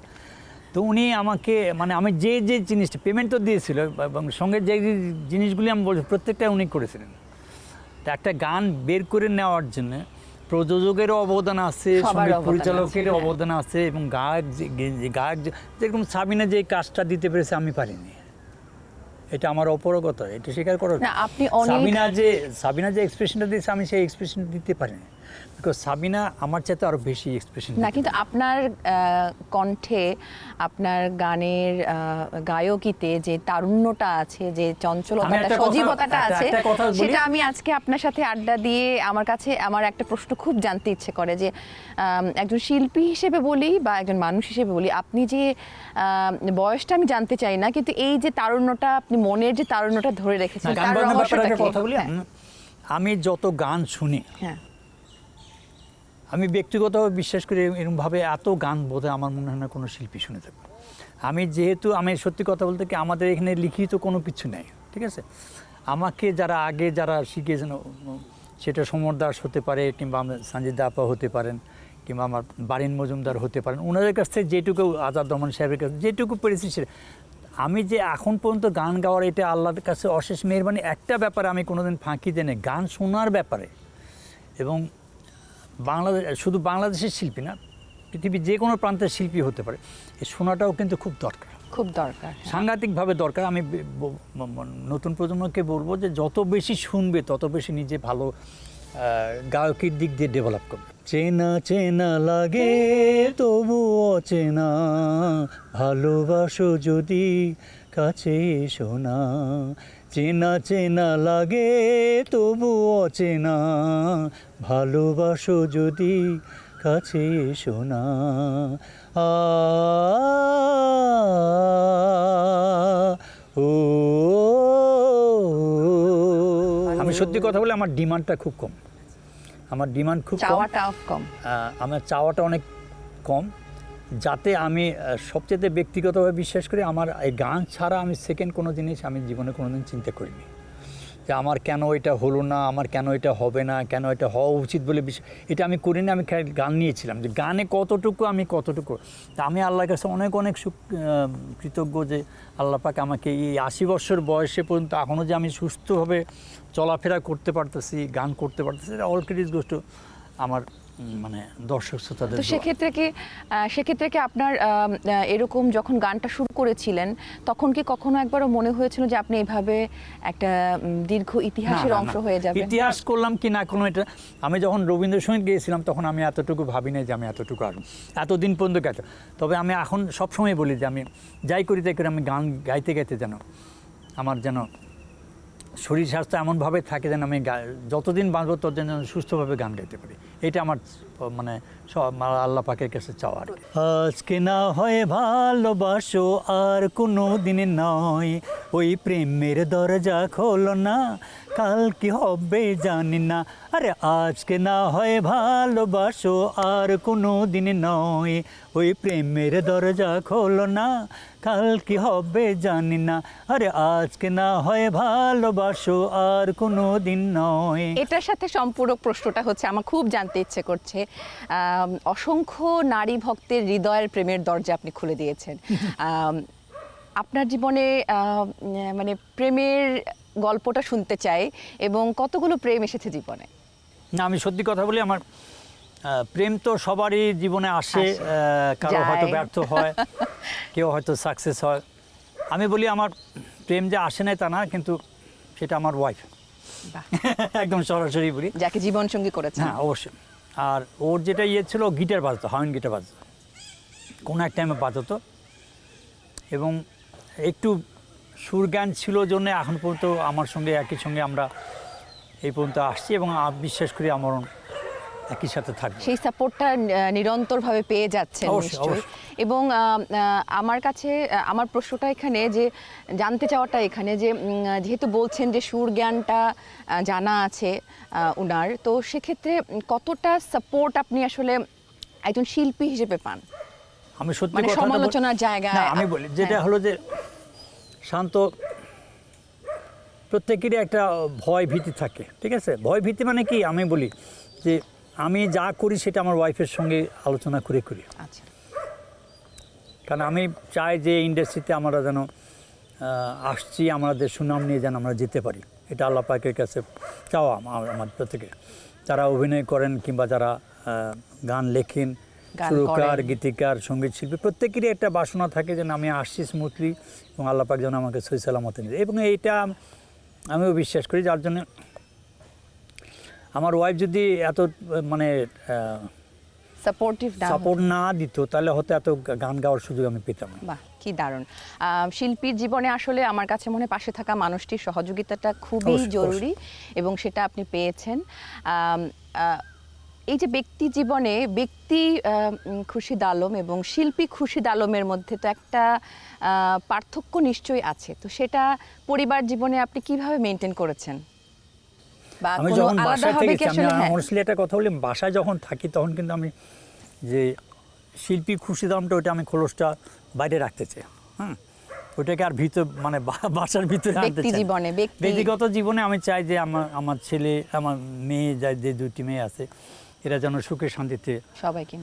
তো উনি আমাকে মানে আমি যে যে জিনিসটা পেমেন্ট তো দিয়েছিল এবং সঙ্গে যে যে জিনিসগুলি আমি বলছি প্রত্যেকটা উনি করেছিলেন। তো একটা গান বের করে নেওয়ার জন্য প্রযোজকেরও অবদান আছে, সবার সঙ্গীত অবদান পরিচালকের আছে, অবদান আছে এবং গায়ক যেরকম সাবিনা যে কাজটা দিতে পেরেছে আমি পারিনি, এটা আমার অপরগতা, এটা স্বীকার করো। না, আপনি অনেক সাবিনা যে এক্সপ্রেশনটা দিয়েছে আমি সেই এক্সপ্রেশন দিতে পারিনি, বিকজ সাবিনা আমার চাইতে আরো বেশি এক্সপ্রেশন। না, কিন্তু আপনার কণ্ঠে, আপনার গানের গায়কিতে যে তারুণ্যটা আছে, যে চঞ্চলতাটা, সজীবতাটা আছে, সেটা আমি আজকে আপনার সাথে আড্ডা দিয়ে আমার কাছে আমার একটা প্রশ্ন খুব জানতে ইচ্ছে করে যে একজন শিল্পী হিসেবে বলি বা একজন মানুষ হিসেবে বলি, আপনি যে বয়সটা আমি জানতে চাই না, কিন্তু এই যে তারুণ্যটা, আপনি মনের যে তারুণ্যটা ধরে রেখেছেন, তার রহস্যটা কি? কথা বলি, আমি যত গান শুনি, হ্যাঁ, আমি ব্যক্তিগতভাবে বিশ্বাস করি এরকমভাবে এত গান বোধহয় আমার মনে হয় না কোনো শিল্পী শুনে থাকবে। আমি যেহেতু আমি সত্যি কথা বলতে কি আমাদের এখানে লিখিত কোনো কিছু নেই, ঠিক আছে। আমাকে যারা আগে যারা শিখিয়েছেন, সেটা সমর দাস হতে পারে কিংবা আমার সঞ্জিদা আপা হতে পারেন কিংবা আমার বারিন মজুমদার হতে পারেন, ওনাদের কাছ থেকে যেটুকু, আজাদ রহমান সাহেবের কাছে যেটুকু পেরেছি সেটা। আমি যে এখন পর্যন্ত গান গাওয়ার, এটা আল্লাহর কাছে অশেষ মেহেরবানি। একটা ব্যাপারে আমি কোনোদিন ফাঁকি দেই না, গান শোনার ব্যাপারে। এবং বাংলাদেশ, শুধু বাংলাদেশের শিল্পী না, পৃথিবীর যে কোনো প্রান্তের শিল্পী হতে পারে, এই শোনাটাও কিন্তু খুব দরকার, খুব দরকার, সাংঘাতিকভাবে দরকার। আমি নতুন প্রজন্মকে বলবো যে যত বেশি শুনবে তত বেশি নিজে ভালো গায়কের দিক দিয়ে ডেভেলপ করবে। চেনা চেনা লাগে তবু অচেনা, ভালোবাসো যদি কাছে এসো না। চেনা চেনা লাগে তবু অচেনা, ভালোবাসো যদি কাছে এসো না। আমি সত্যি কথা বলে আমার ডিমান্ডটা খুব কম, আমার ডিমান্ড খুব কম, চাওয়াটাও কম। আমার চাওয়াটা অনেক কম, যাতে আমি সবচেয়ে ব্যক্তিগতভাবে বিশ্বাস করি আমার এই গান ছাড়া আমি সেকেন্ড কোনো জিনিস আমি জীবনে কোনোদিন চিন্তা করিনি যে আমার কেন এটা হলো না, আমার কেন এটা হবে না, কেন এটা হওয়া উচিত বলে এটা আমি করিনি। আমি গান নিয়েছিলাম যে গানে কতটুকু আমি কতটুকু, তা আমি আল্লাহর কাছে অনেক অনেক কৃতজ্ঞ যে আল্লাহ পাক আমাকে এই 80 বছর বয়সে পর্যন্ত এখনও যে আমি সুস্থভাবে চলাফেরা করতে পারতেছি, গান করতে পারতেছি, এটা অল ক্রেডিট গোস টু আমার মানে দর্শক শ্রোতাদের। তো সেক্ষেত্রে কি আপনার এরকম যখন গানটা শুরু করেছিলেন তখন কি কখনো একবারও মনে হয়েছিল যে আপনি এভাবে একটা দীর্ঘ ইতিহাসের অংশ হয়ে যাবেন? ইতিহাস করলাম কি না কোনো, এটা আমি যখন রবীন্দ্রসঙ্গীত গিয়েছিলাম তখন আমি এতটুকু ভাবি নাই যে আমি এতটুকু আসবো, এতদিন পর্যন্ত গেছে। তবে আমি এখন সবসময় বলি যে আমি যাই করি তাই করে আমি গান গাইতে গাইতে যেন আমার যেন শরীর স্বাস্থ্য এমনভাবে থাকে যেন আমি যতদিন বাঁচবো ততদিন যেন সুস্থভাবে গান গাইতে পারি, এটা আমার মানে আল্লাহ পাকের কাছে চাওয়া। আজকে না হয় ভালোবাসো আর কোনো দিনে নয়, ওই প্রেমের দরজা খোলো না, কাল কি হবে জানি না। আরে আজকে না হয় ভালোবাসো আর কোনো দিনে নয়, ওই প্রেমের দরজা খোলো না, কাল কি হবে জানি না। আরে আজকে না হয় ভালোবাসো আর কোনো দিন নয়। এটার সাথে সম্পূরক প্রশ্নটা হচ্ছে, আমার খুব জানতে ইচ্ছে করছে, অসংখ্য নারী ভক্তের হৃদয়ের প্রেমের দরজা আপনি খুলে দিয়েছেন। আপনার জীবনে মানে প্রেমের গল্পটা শুনতে চাই, এবং কতগুলো প্রেম এসেছে জীবনে? না, আমি সত্যি কথা বলি, আমার প্রেম তো সবারই জীবনে আসে, কারো হয়তো ব্যর্থ হয়, কেউ হয়তো সাকসেস হয়। আমি বলি আমার প্রেম যে আসে নাই তা না, কিন্তু সেটা আমার ওয়াইফ, একদম সরাসরি বলি, যাকে জীবনসঙ্গী করেছেন। হ্যাঁ অবশ্যই। আর ওর যেটা ইয়ে ছিল, গিটার বাজতো, হাওয়াইন গিটার বাজতো, কোনো এক টাইমে বাজতো, এবং একটু সুর গান ছিল জন্য এখন পর্যন্ত আমার সঙ্গে একই সঙ্গে আমরা এই পর্যন্ত আসছি, এবং বিশ্বাস করি আমার একই সাথে থাকবে। সেই সাপোর্টটা নিরন্তরভাবে পেয়ে যাচ্ছেন নিশ্চয়ই। এবং আমার কাছে আমার প্রশ্নটা এখানে যে জানতে চাওয়াটা এখানে যে যেহেতু বলছেন যে সুর জ্ঞানটা জানা আছে উনার, তো সেক্ষেত্রে কতটা সাপোর্ট আপনি আসলে একজন শিল্পী হিসেবে পান? আমি সত্যি মানে কথা সমালোচনার জায়গা না, আমি বলি যেটা হলো যে শান্ত, প্রত্যেকেরই একটা ভয় ভীতি থাকে, ঠিক আছে? ভয় ভীতি মানে কি, আমি বলি যে আমি যা করি সেটা আমার ওয়াইফের সঙ্গে আলোচনা করে করি। আচ্ছা, কারণ আমি চাই যে ইন্ডাস্ট্রিতে আমরা যেন আসছি, আমাদের সুনাম নিয়ে যেন আমরা যেতে পারি। এটা আল্লাহ পাকের কাছে চাওয়া আমার প্রত্যেকে, যারা অভিনয় করেন কিংবা যারা গান লেখেন, সুরকার, গীতিকার, সঙ্গীত শিল্পী, প্রত্যেকেরই একটা বাসনা থাকে যেন আমি আসছি স্মুথলি এবং আল্লাহ পাক যেন আমাকে সহি সালামতে নিয়ে যায়। এবং এইটা আমিও বিশ্বাস করি, যার জন্য আমার ওয়াইফ যদি এত মানে সাপোর্ট না দিত তাহলে হয়তো এত গান গাওয়ার সুযোগ আমি পেতাম না। বাহ, কি দারুণ। শিল্পীর জীবনে আসলে আমার কাছে মনে হয় পাশে থাকা মানুষটির সহযোগিতাটা খুবই জরুরি এবং সেটা আপনি পেয়েছেন। এই যে ব্যক্তি জীবনে ব্যক্তি খুরশিদ আলম এবং শিল্পী খুরশিদ আলমের মধ্যে তো একটা পার্থক্য নিশ্চয়ই আছে, তো সেটা পরিবার জীবনে আপনি কিভাবে মেনটেন করেছেন? আমি যখন বাসায় থেকেছি, আমি অনেস্টলি একটা কথা বলি, বাসায় যখন থাকি তখন কিন্তু আমি যে শিল্পী খুরশিদ আলমটা, ওইটা আমি খোলসটা বাইরে রাখতে চাই। হ্যাঁ, ওইটাকে আর ভিতর মানে বাসার ভিতরে আনতে চাই। ব্যক্তিগত জীবনে আমি চাই যে আমার ছেলে, আমার মেয়ে, যে দুটি মেয়ে আছে, এরা যেন সুখে শান্তিতে সবাইকে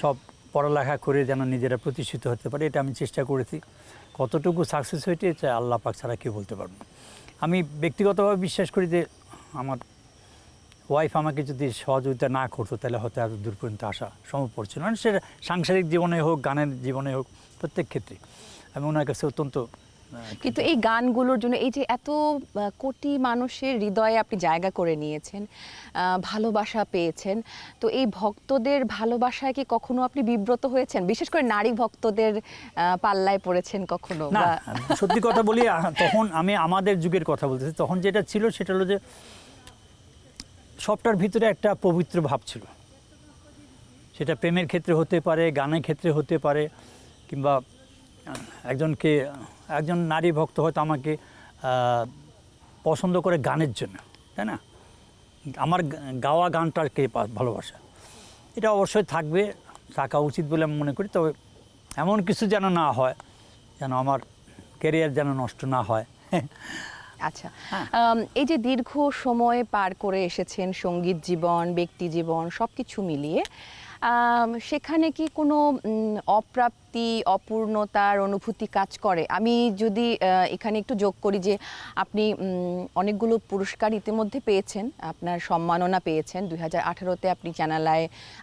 সব পড়ালেখা করে যেন নিজেরা প্রতিষ্ঠিত হতে পারে, এটা আমি চেষ্টা করেছি। কতটুকু সাকসেস হয়েছে এটা আল্লাহ পাক ছাড়া কেউ বলতে পারবো না। আমি ব্যক্তিগতভাবে বিশ্বাস করি যে আমার ওয়াইফ আমাকে যদি সহযোগিতা না করতো তাহলে হয়তো এত দূর পর্যন্ত আসা সম্ভব ছিল না, সেটা সাংসারিক জীবনে হোক, গানের জীবনে হোক, প্রত্যেক ক্ষেত্রে আমি ওনার কাছে অত্যন্ত। কিন্তু এই গানগুলোর জন্য এই যে এত কোটি মানুষের হৃদয়ে আপনি জায়গা করে নিয়েছেন, ভালোবাসা পেয়েছেন, তো এই ভক্তদের ভালোবাসায় কি কখনো আপনি বিব্রত হয়েছেন? বিশেষ করে নারী ভক্তদের পাল্লায় পড়েছেন কখনো? না, সত্যি কথা বলি, তখন আমি আমাদের যুগের কথা বলতেছি, তখন যেটা ছিল সেটা হলো যে সবটার ভিতরে একটা পবিত্র ভাব ছিল। সেটা প্রেমের ক্ষেত্রে হতে পারে, গানের ক্ষেত্রে হতে পারে, কিংবা একজন নারী ভক্ত হয়তো আমাকে পছন্দ করে গানের জন্য, তাই না? আমার গাওয়া গানটাকে ভালোবাসা, এটা অবশ্যই থাকা উচিত বলে আমি মনে করি। তবে এমন কিছু যেন না হয়, যেন আমার ক্যারিয়ার যেন নষ্ট না হয়। আচ্ছা, এই যে দীর্ঘ সময় পার করে এসেছেন, সঙ্গীত জীবন, ব্যক্তি জীবন সব কিছু মিলিয়ে, সেখানে কি কোনো অপ্রাপ্তি, অপূর্ণতার অনুভূতি কাজ করে? আমি যদি এখানে একটু যোগ করি যে আপনি অনেকগুলো পুরস্কার ইতিমধ্যে পেয়েছেন, আপনার সম্মাননা পেয়েছেন। 2018-তে আপনি চ্যানেল আই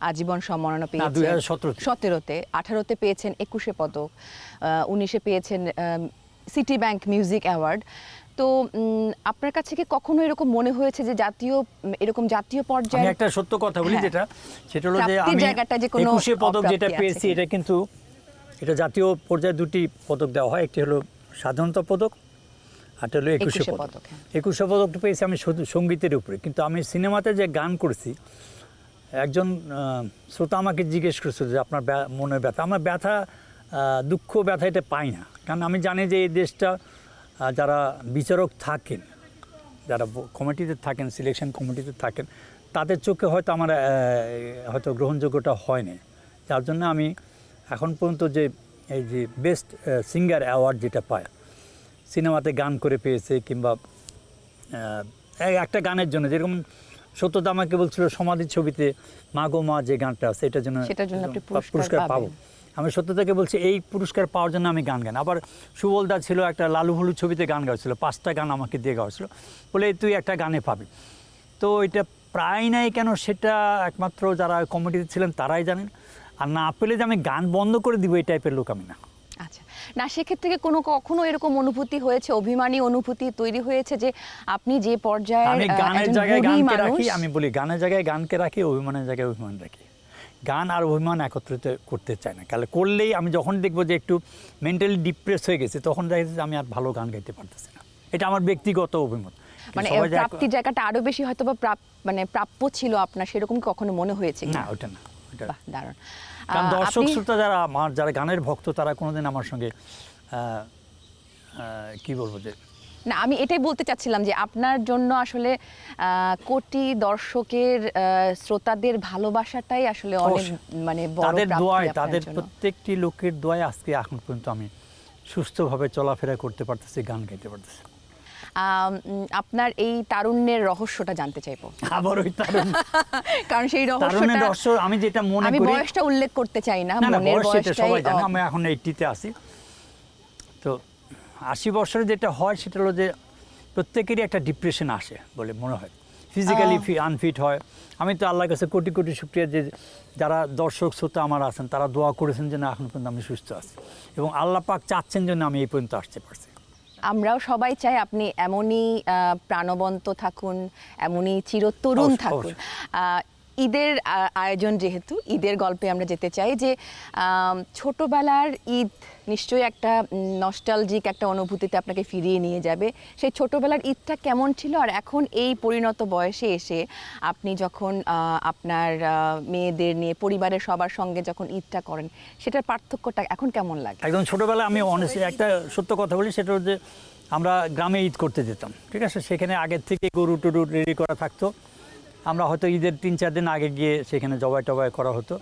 আজীবন সম্মাননা পেয়েছেন, 2017-তে, 18-তে পেয়েছেন 21 পদক, 19-এ পেয়েছেন সিটি ব্যাংক মিউজিক অ্যাওয়ার্ড। তো আপনার কাছে কি কখনো এরকম মনে হয়েছে যে জাতীয় পর্যায়ে? আমি একটা সত্য কথা বলি, সেটা হলো যে আমি 21 পদক যেটা পেয়েছি, এটা কিন্তু এটা জাতীয় পর্যায়ে দুটি পদক দেওয়া হয়, একটি হলো স্বাধীনতা পদক, আর হলো 21 পদক। 21 পদকটা পেয়েছি আমি শুধু সঙ্গীতের উপরে, কিন্তু আমি সিনেমাতে যে গান করছি, একজন শ্রোতা আমাকে জিজ্ঞেস করেছিল যে আপনার মনের ব্যথা। আমার ব্যথা, দুঃখ ব্যথা এটা পাই না, কারণ আমি জানি যে এই দেশটা যারা বিচারক থাকেন, যারা কমিটিতে থাকেন, সিলেকশন কমিটিতে থাকেন, তাদের চোখে হয়তো আমার হয়তো গ্রহণযোগ্যটা হয়নি। যার জন্য আমি এখন পর্যন্ত যে এই যে বেস্ট সিঙ্গার অ্যাওয়ার্ড যেটা পায়, সিনেমাতে গান করে পেয়েছে, কিংবা একটা গানের জন্য, যেরকম সত্যতা আমাকে বলছিল সমাধি ছবিতে মা গো মা যে গানটা আছে, এটার জন্য পুরস্কার পাবো। আমি সত্যতাকে বলছি এই পুরস্কার পাওয়ার জন্য আমি গান গান। আবার সুবলদা ছিল, একটা লালু হলুদ ছবিতে গান গাওয়াছিল, 5টা গান আমাকে দিয়ে গাওয়াছিল, বলে তুই একটা গানে পাবি। তো এটা প্রায় নাই কেন, সেটা একমাত্র যারা কমিটিতে ছিলেন তারাই জানেন। আর না পেলে যে আমি গান বন্ধ করে দিব, এই টাইপের লোক আমি না। আচ্ছা, না সেক্ষেত্রে কখনো এরকম অনুভূতি হয়েছে, অভিমানী অনুভূতি তৈরি হয়েছে যে আপনি যে পর্যায়ে? আমি গানের জায়গায় গানকে রাখি, আমি বলি গানের জায়গায় গানকে রাখি, অভিমানের জায়গায় অভিমান রাখি। গান আর অভিমান একত্রিত করতে চাই না, কারণ করলেই আমি যখন দেখবো যে একটু মেন্টালি ডিপ্রেস হয়ে গেছে, তখন দেখা যাচ্ছে আমি আর ভালো গান গাইতে পারতেছি না। এটা আমার ব্যক্তিগত অভিমত। মানে প্রাপ্তির জায়গাটা আরো বেশি হয়তো বা প্রাপ্য ছিল আপনার, সেরকম কখনো মনে হয়েছে? না, ওটা না। বাহ, দারুণ। কারণ দর্শক শ্রোতা যারা গানের ভক্ত, তারা কোনোদিন আমার সঙ্গে কি বলবো যে না, আমি এটাই বলতে চাচ্ছিলাম যে আপনার জন্য আসলে কোটি দর্শকের শ্রোতাদের ভালোবাসাটাই আসলে অনেক মানে বড় তাদের প্রাপ্তি দোয়ায়, আপনার তাদের জন্য। প্রত্যেকটি লোকের দোয়ায় আজকে এখন পর্যন্ত আমি সুস্থভাবে চলাফেরা করতে পারতেছি, গান গাইতে পারতেছি। আপনার এই তারুণ্যের রহস্যটা জানতে চাইবো। আবার ওই তারুণ কারণ সেই তারুণের রহস্যটা রহস্য আমি যেটা মনে আমি করি, বয়সটা উল্লেখ করতে চাই না, না না মনের বয়স সেটা বয়সটাই সবাই জানে, আমি এখন 80-তে আছি। তো 80 বছরে যেটা হয় সেটা হলো যে প্রত্যেকেরই একটা ডিপ্রেশন আসে বলে মনে হয়, ফিজিক্যালি আনফিট হয়। আমি তো আল্লাহর কাছে কোটি কোটি শুকরিয়া যে যারা দর্শক শ্রোতা আমার আছেন তারা দোয়া করেছেন যে না এখন পর্যন্ত আমি সুস্থ আছি, এবং আল্লাহ পাক চাচ্ছেন জন্য আমি এই পর্যন্ত আসতে পারছি। আমরাও সবাই চাই আপনি এমনই প্রাণবন্ত থাকুন, এমনই চিরতরুণ অবশ্যই, থাকুন। ঈদের আয়োজন, যেহেতু ঈদের গল্পে আমরা যেতে চাই যে ছোটবেলার ঈদ নিশ্চয়ই একটা নস্টালজিক একটা অনুভূতিতে আপনাকে ফিরিয়ে নিয়ে যাবে। সেই ছোটবেলার ঈদটা কেমন ছিল, আর এখন এই পরিণত বয়সে এসে আপনি যখন আপনার মেয়েদের নিয়ে পরিবারের সবার সঙ্গে যখন ঈদটা করেন, সেটার পার্থক্যটা এখন কেমন লাগে? একদম ছোটোবেলায় আমি অনেস্টলি একটা সত্য কথা বলি, সেটা হচ্ছে আমরা গ্রামে ঈদ করতে যেতাম, ঠিক আছে? সেখানে আগের থেকে গরু টরু রেডি করা থাকতো, আমরা হয়তো ঈদের 3-4 দিন আগে গিয়ে সেখানে জবাই টবাই করা হতো,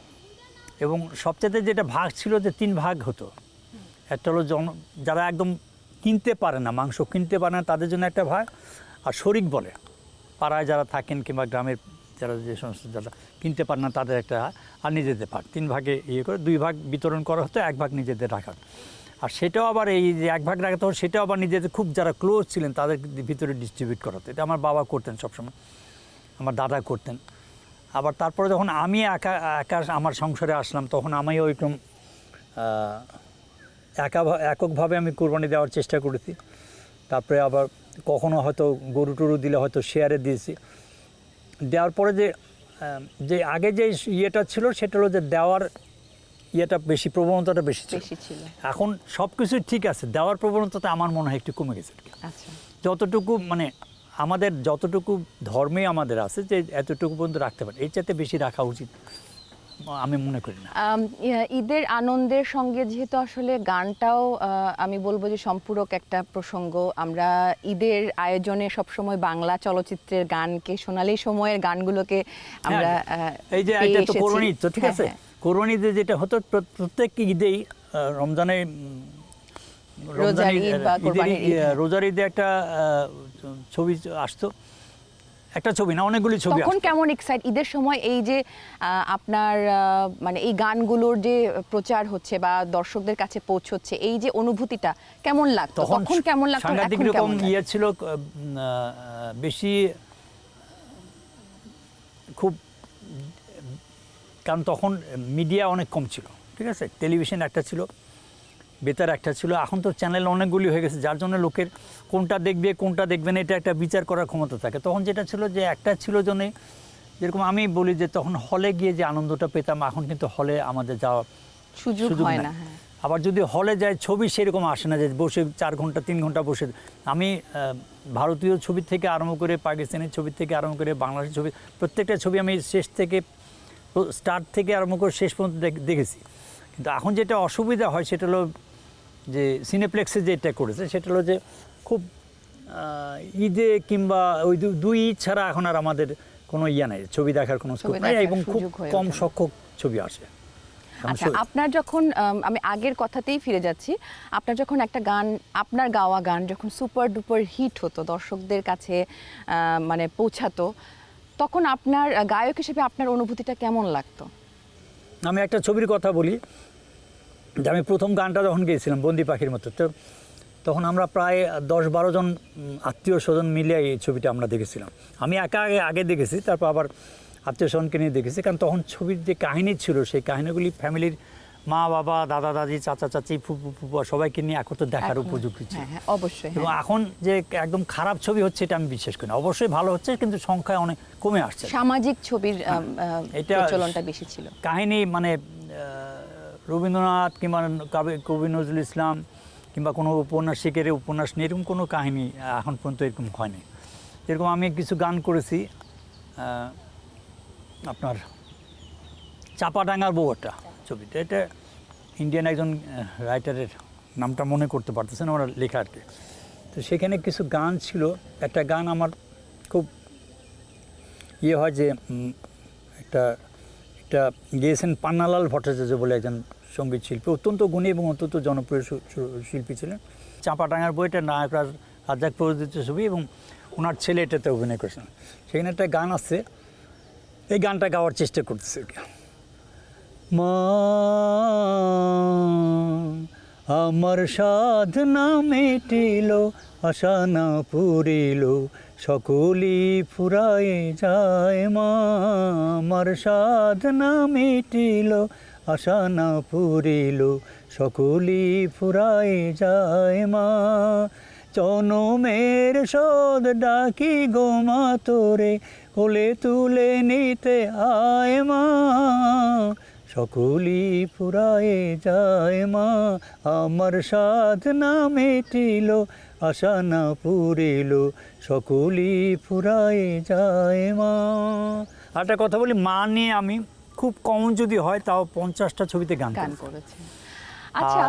এবং সবচেয়ে যেটা ভাগ ছিল যে 3 ভাগ হতো। একটা হলো যারা একদম কিনতে পারে না, মাংস কিনতে পারে না, তাদের জন্য একটা ভাগ, আর শরিক বলে পাড়ায় যারা থাকেন কিংবা গ্রামের যারা যে সমস্ত যারা কিনতে পারে না তাদের একটা, আর নিজেদের ভাগ, 3 ভাগে ইয়ে করে 2 ভাগ বিতরণ করা হতো, 1 ভাগ নিজেদের রাখার। আর সেটাও আবার এই যে 1 ভাগ রাখতে হবে সেটাও আবার নিজেদের খুব যারা ক্লোজ ছিলেন তাদের ভিতরে ডিস্ট্রিবিউট করা হতো। এটা আমার বাবা করতেন সবসময়, আমার দাদা করতেন। আবার তারপরে যখন আমি একা আমার সংসারে আসলাম, তখন আমি ওইরকম এককভাবে আমি কোরবানি দেওয়ার চেষ্টা করেছি। তারপরে আবার কখনো হয়তো গরু টরু দিলে হয়তো শেয়ারে দিয়েছি। দেওয়ার পরে যে আগে যে ইয়েটা ছিল সেটা হলো যে দেওয়ার ইয়েটা বেশি, প্রবণতাটা বেশি ছিল। এখন সব কিছুই ঠিক আছে, দেওয়ার প্রবণতাটা আমার মনে হয় একটু কমে গেছে। আচ্ছা, যতটুকু মানে আমাদের যতটুকু ধর্মে আমাদের আছে যে এতটুকু পর্যন্ত রাখতে পারে, এর চাইতে বেশি রাখা উচিত আমি মনে করি না। ঈদের আনন্দের সঙ্গে যেহেতু আসলে গানটাও আমি বলবো যে সম্পূরক একটা প্রসঙ্গ। আমরা ঈদের আয়োজনে সবসময় বাংলা চলচ্চিত্রের গানকে, সোনালী সময়ের গানগুলোকে আমরা এই যে এটা তো কোরবানি ঈদ, তো ঠিক আছে, কোরবানি ঈদে যেটা হতো প্রত্যেক ঈদেই রমজানে রোজার ঈদে একটা ছবি আসতো, একটা ছবি না অনেকগুলি ছবি। তখন কেমন এক্সাইট ঈদের সময় এই যে আপনার মানে এই গানগুলোর যে প্রচার হচ্ছে বা দর্শকদের কাছে পৌঁছচ্ছে, এই যে অনুভূতিটা কেমন লাগতো তখন, কেমন লাগতো সাংঘাতিক রকম ইয়ে ছিল, বেশি খুব, কারণ তখন মিডিয়া অনেক কম ছিল, ঠিক আছে? টেলিভিশন একটা ছিল, বেতার একটা ছিল, এখন তো চ্যানেল অনেকগুলি হয়ে গেছে, যার জন্য লোকের কোনটা দেখবে কোনটা দেখবে না এটা একটা বিচার করার ক্ষমতা থাকে। তখন যেটা ছিল যে একটা ছিল জন্য, যেরকম আমি বলি যে তখন হলে গিয়ে যে আনন্দটা পেতাম, এখন কিন্তু হলে আমাদের যাওয়ার সুযোগ হয় না। আবার যদি হলে যায় ছবি সেরকম আসে না যে বসে 4 ঘন্টা 3 ঘন্টা বসে। আমি ভারতীয় ছবি থেকে আরম্ভ করে পাকিস্তানি ছবি থেকে আরম্ভ করে বাংলাদেশের ছবি, প্রত্যেকটা ছবি আমি শেষ থেকে স্টার্ট থেকে আরম্ভ করে শেষ পর্যন্ত দেখেছি। কিন্তু এখন যেটা অসুবিধা হয় সেটা হলো যে সিনেপ্লেক্সে যেটা করেছে সেটা হলো যে খুব ঈদে কিংবা ওই 2 ঈদ ছাড়া এখন আর আমাদের কোনো ইয়ে নাই, ছবি দেখার কোনো স্কোপ নাই, এবং খুব কম সংখ্যক ছবি আসে। আচ্ছা, আপনার যখন আমি আগের কথাতেই ফিরে যাচ্ছি, আপনার যখন একটা গান, আপনার গাওয়া গান যখন সুপার ডুপার হিট হতো, দর্শকদের কাছে মানে পৌঁছাতো, তখন আপনার গায়ক হিসেবে আপনার অনুভূতিটা কেমন লাগতো? আমি একটা ছবির কথা বলি, যে আমি প্রথম গানটা যখন গেয়েছিলাম বন্দি পাখির মতো, তো তখন আমরা প্রায় 10-12 জন আত্মীয় স্বজন মিলে এই ছবিটা আমরা দেখেছিলাম। আমি আগে দেখেছি, তারপর আবার আত্মীয় স্বজনকে নিয়ে দেখেছি, কারণ তখন ছবির যে কাহিনী ছিল সেই কাহিনীগুলি ফ্যামিলির মা বাবা দাদা দাদি চাচা চাচি ফুপু ফুপুয়া সবাইকে নিয়ে একত্র দেখার উপযোগী ছিল। অবশ্যই। এবং এখন যে একদম খারাপ ছবি হচ্ছে এটা আমি বিশ্বাস করি না, অবশ্যই ভালো হচ্ছে কিন্তু সংখ্যায় অনেক কমে আসছে। সামাজিক ছবির প্রচলনটা বেশি ছিল। কাহিনী মানে রবীন্দ্রনাথ কিংবা কবি নজরুল ইসলাম কিংবা কোনো উপন্যাসিকের উপন্যাস নিয়ে এরকম কোনো কাহিনী এখন পর্যন্ত এরকম হয়নি। যেরকম আমি কিছু গান করেছি, আপনার চাপাডাঙ্গার বউটা ছবিটা, এটা ইন্ডিয়ান একজন রাইটারের নামটা মনে করতে পারতেছেন, ওরা লেখা আর কি। তো সেখানে কিছু গান ছিল। একটা গান আমার খুব হয় যে একটা গেয়েছেন পান্নালাল ভট্টাচার্য বলে একজন সঙ্গীত শিল্পী, অত্যন্ত গুণী এবং অত্যন্ত জনপ্রিয় শিল্পী ছিলেন। চাঁপাডাঙ্গার বইটা নায়করাজ রাজ্জাক প্রযোজিত ছবি এবং ওনার ছেলে এটাতে অভিনয় করেছেন। সেখানে একটা গান আছে, এই গানটা গাওয়ার চেষ্টা করতেছে। মা আমার সাধনা মেটিল, আশা না পুরিল, সকলি ফুরায়ে যায় মা। আমার সাধনা মেটিল, আশা না পুরিল, সকলি ফুরায়ে যায় মা। জনমের শোধ ডাকি গো মা তোরে, কোলে তুলে নিতে আয় মা। সকলি ফুরায়ে যায় মা, আমার সাধনা মেটিল, আশা না পুরিল, সকলি ফুরায়ে যায় মা। একটা কথা বলি, মা নিয়ে আমি খুব কম যদি হয় তাও 50টা ছবিতে গান করেছি। আচ্ছা,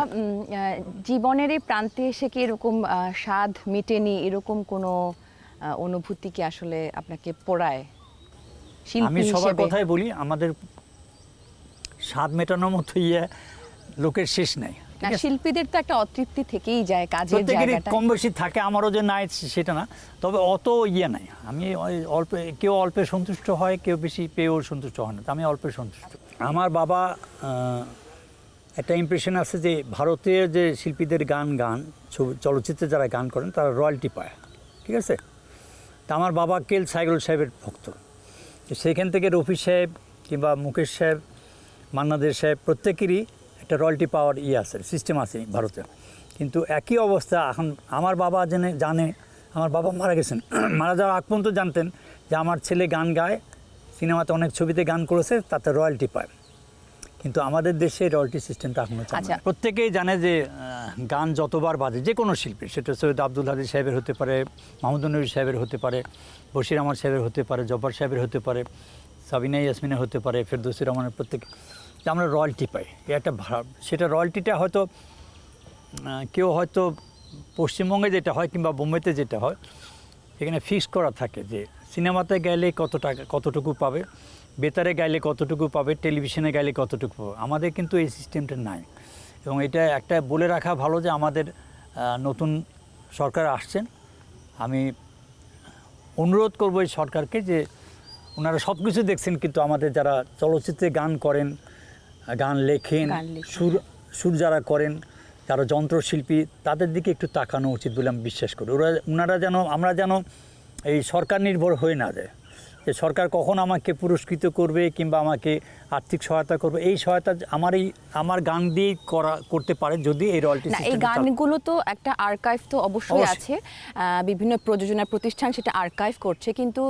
জীবনের এই প্রান্তে এসে কি এরকম স্বাদ মেটেনি, এরকম কোনো অনুভূতি কি আসলে আপনাকে পোড়ায়? আমি সবার কথাই বলি, আমাদের স্বাদ মেটানোর মতো লোকের শেষ নাই। শিল্পীদের তো একটা অতৃপ্তি থেকেই যায় কাজের জায়গাটা, কম বেশি থাকে। আমারও যে নাই সেটা না, তবে অত নাই। আমি অল্প, কেউ অল্পে সন্তুষ্ট হয়, কেউ বেশি পেয়েও সন্তুষ্ট হয় না, আমি অল্পে সন্তুষ্ট। আমার বাবা একটা ইমপ্রেশন আছে যে ভারতের যে শিল্পীদের গান চলচ্চিত্রে যারা গান করেন তারা রয়্যালটি পায়, ঠিক আছে? তা আমার বাবা কেল সাইগল সাহেবের ভক্ত। সেখান থেকে রফি সাহেব কিংবা মুকেশ সাহেব, মান্না দে সাহেব, প্রত্যেকেরই একটা রয়্যালটি পাওয়ার আছে, সিস্টেম আছে ভারতে। কিন্তু একই অবস্থা এখন আমার বাবা জানে, আমার বাবা মারা গেছেন, মারা যাওয়ার আগ পর্যন্ত জানতেন যে আমার ছেলে গান গায়, সিনেমাতে অনেক ছবিতে গান করেছে, তাতে রয়্যালটি পায়। কিন্তু আমাদের দেশে রয়্যালটি সিস্টেমটা এখনও চালু না। প্রত্যেকেই জানে যে গান যতবার বাজে, যে কোনো শিল্পী, সেটা সৈয়দ আব্দুল হাদী সাহেবের হতে পারে, মাহমুদুন নবী সাহেবের হতে পারে, বশির আহমদ সাহেবের হতে পারে, জব্বার সাহেবের হতে পারে, সাবিনা ইয়াসমিনের হতে পারে, ফেরদৌসী রহমানের, প্রত্যেক যে আমরা রয়্যালটি পাই, একটা সেটা রয়্যালটিটা হয়তো কেউ হয়তো পশ্চিমবঙ্গে যেটা হয় কিংবা বোম্বেতে যেটা হয়, এখানে ফিক্স করা থাকে যে সিনেমাতে গেলে কত টাকা, কতটুকু পাবে, বেতারে গাইলে কতটুকু পাবে, টেলিভিশনে গাইলে কতটুকু পাবে। আমাদের কিন্তু এই সিস্টেমটা নাই। এবং এটা একটা বলে রাখা ভালো যে আমাদের নতুন সরকার আসছেন, আমি অনুরোধ করবো এই সরকারকে যে ওনারা সব কিছু দেখছেন, কিন্তু আমাদের যারা চলচ্চিত্রে গান করেন, গান লেখেন, সুর যারা করেন, যারা যন্ত্রশিল্পী, তাদের দিকে একটু তাকানো উচিত বলে আমি বিশ্বাস করি। ওনারা যেন, আমরা যেন এই সরকার নির্ভর হয়ে না যায়, যে সরকার কখন আমাকে পুরস্কৃত করবে কিংবা আমাকে আর্থিক সহায়তা করবে, এই সহায়তা আমার গান দিয়ে করতে পারে যদি এই রয়্যালটি সিস্টেম। এই গানগুলো তো একটা আর্কাইভ তো অবশ্যই আছে, বিভিন্ন প্রযোজনা প্রতিষ্ঠান সেটা আর্কাইভ করছে, কিন্তু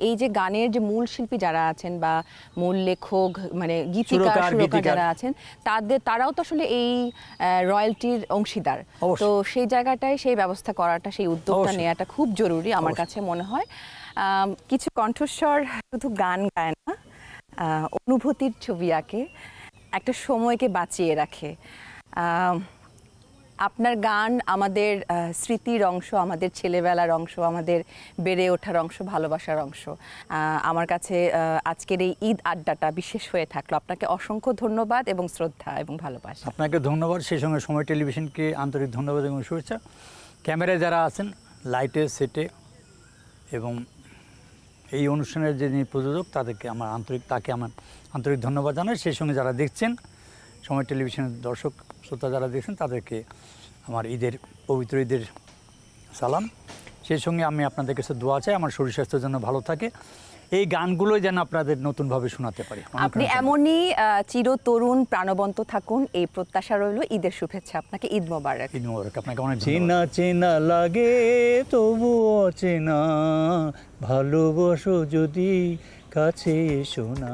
এই যে গানের যে মূল শিল্পী যারা আছেন বা মূল লেখক, মানে গীতিকার সুরকার যারা আছেন, তারাও তো আসলে এই রয়্যালটির অংশীদার। তো সেই জায়গাটায় সেই ব্যবস্থা করাটা, সেই উদ্যোগটা নেওয়াটা খুব জরুরি আমার কাছে মনে হয়। কিছু কণ্ঠস্বর শুধু গান গায় না, অনুভূতির ছবি আঁকে, একটা সময়কে বাঁচিয়ে রাখে। আপনার গান আমাদের স্মৃতির অংশ, আমাদের ছেলেবেলার অংশ, আমাদের বেড়ে ওঠার অংশ, ভালোবাসার অংশ। আমার কাছে আজকের এই ঈদ আড্ডাটা বিশেষ হয়ে থাকলো। আপনাকে অসংখ্য ধন্যবাদ এবং শ্রদ্ধা এবং ভালোবাসা। আপনাকে ধন্যবাদ, সেই সঙ্গে সময় টেলিভিশনকে আন্তরিক ধন্যবাদ এবং শুভেচ্ছা। ক্যামেরায় যারা আছেন, লাইটে, সেটে এবং এই অনুষ্ঠানের যিনি প্রযোজক, তাকে আমার আন্তরিক ধন্যবাদ জানাই। সেই সঙ্গে যারা দেখছেন, সময় টেলিভিশনের দর্শক শ্রোতা যারা দেখছেন, তাদেরকে আমার পবিত্র ঈদের সালাম। সেই সঙ্গে আমি আপনাদের কাছে দোয়া চাই আমার শরীর স্বাস্থ্যের জন্য ভালো থাকে, এই গানগুলোই যেন আপনাদের নতুনভাবে শোনাতে পারি। আপনি এমনই চিরতরুণ প্রাণবন্ত থাকুন, এই প্রত্যাশা রইল। ঈদের শুভেচ্ছা আপনাকে। ঈদ মোবারক। ঈদ মোবারক আপনাকে অনেক। চেনা চেনা লাগে তবু অচেনা, ভালোবাসো যদি কাছে এসো না।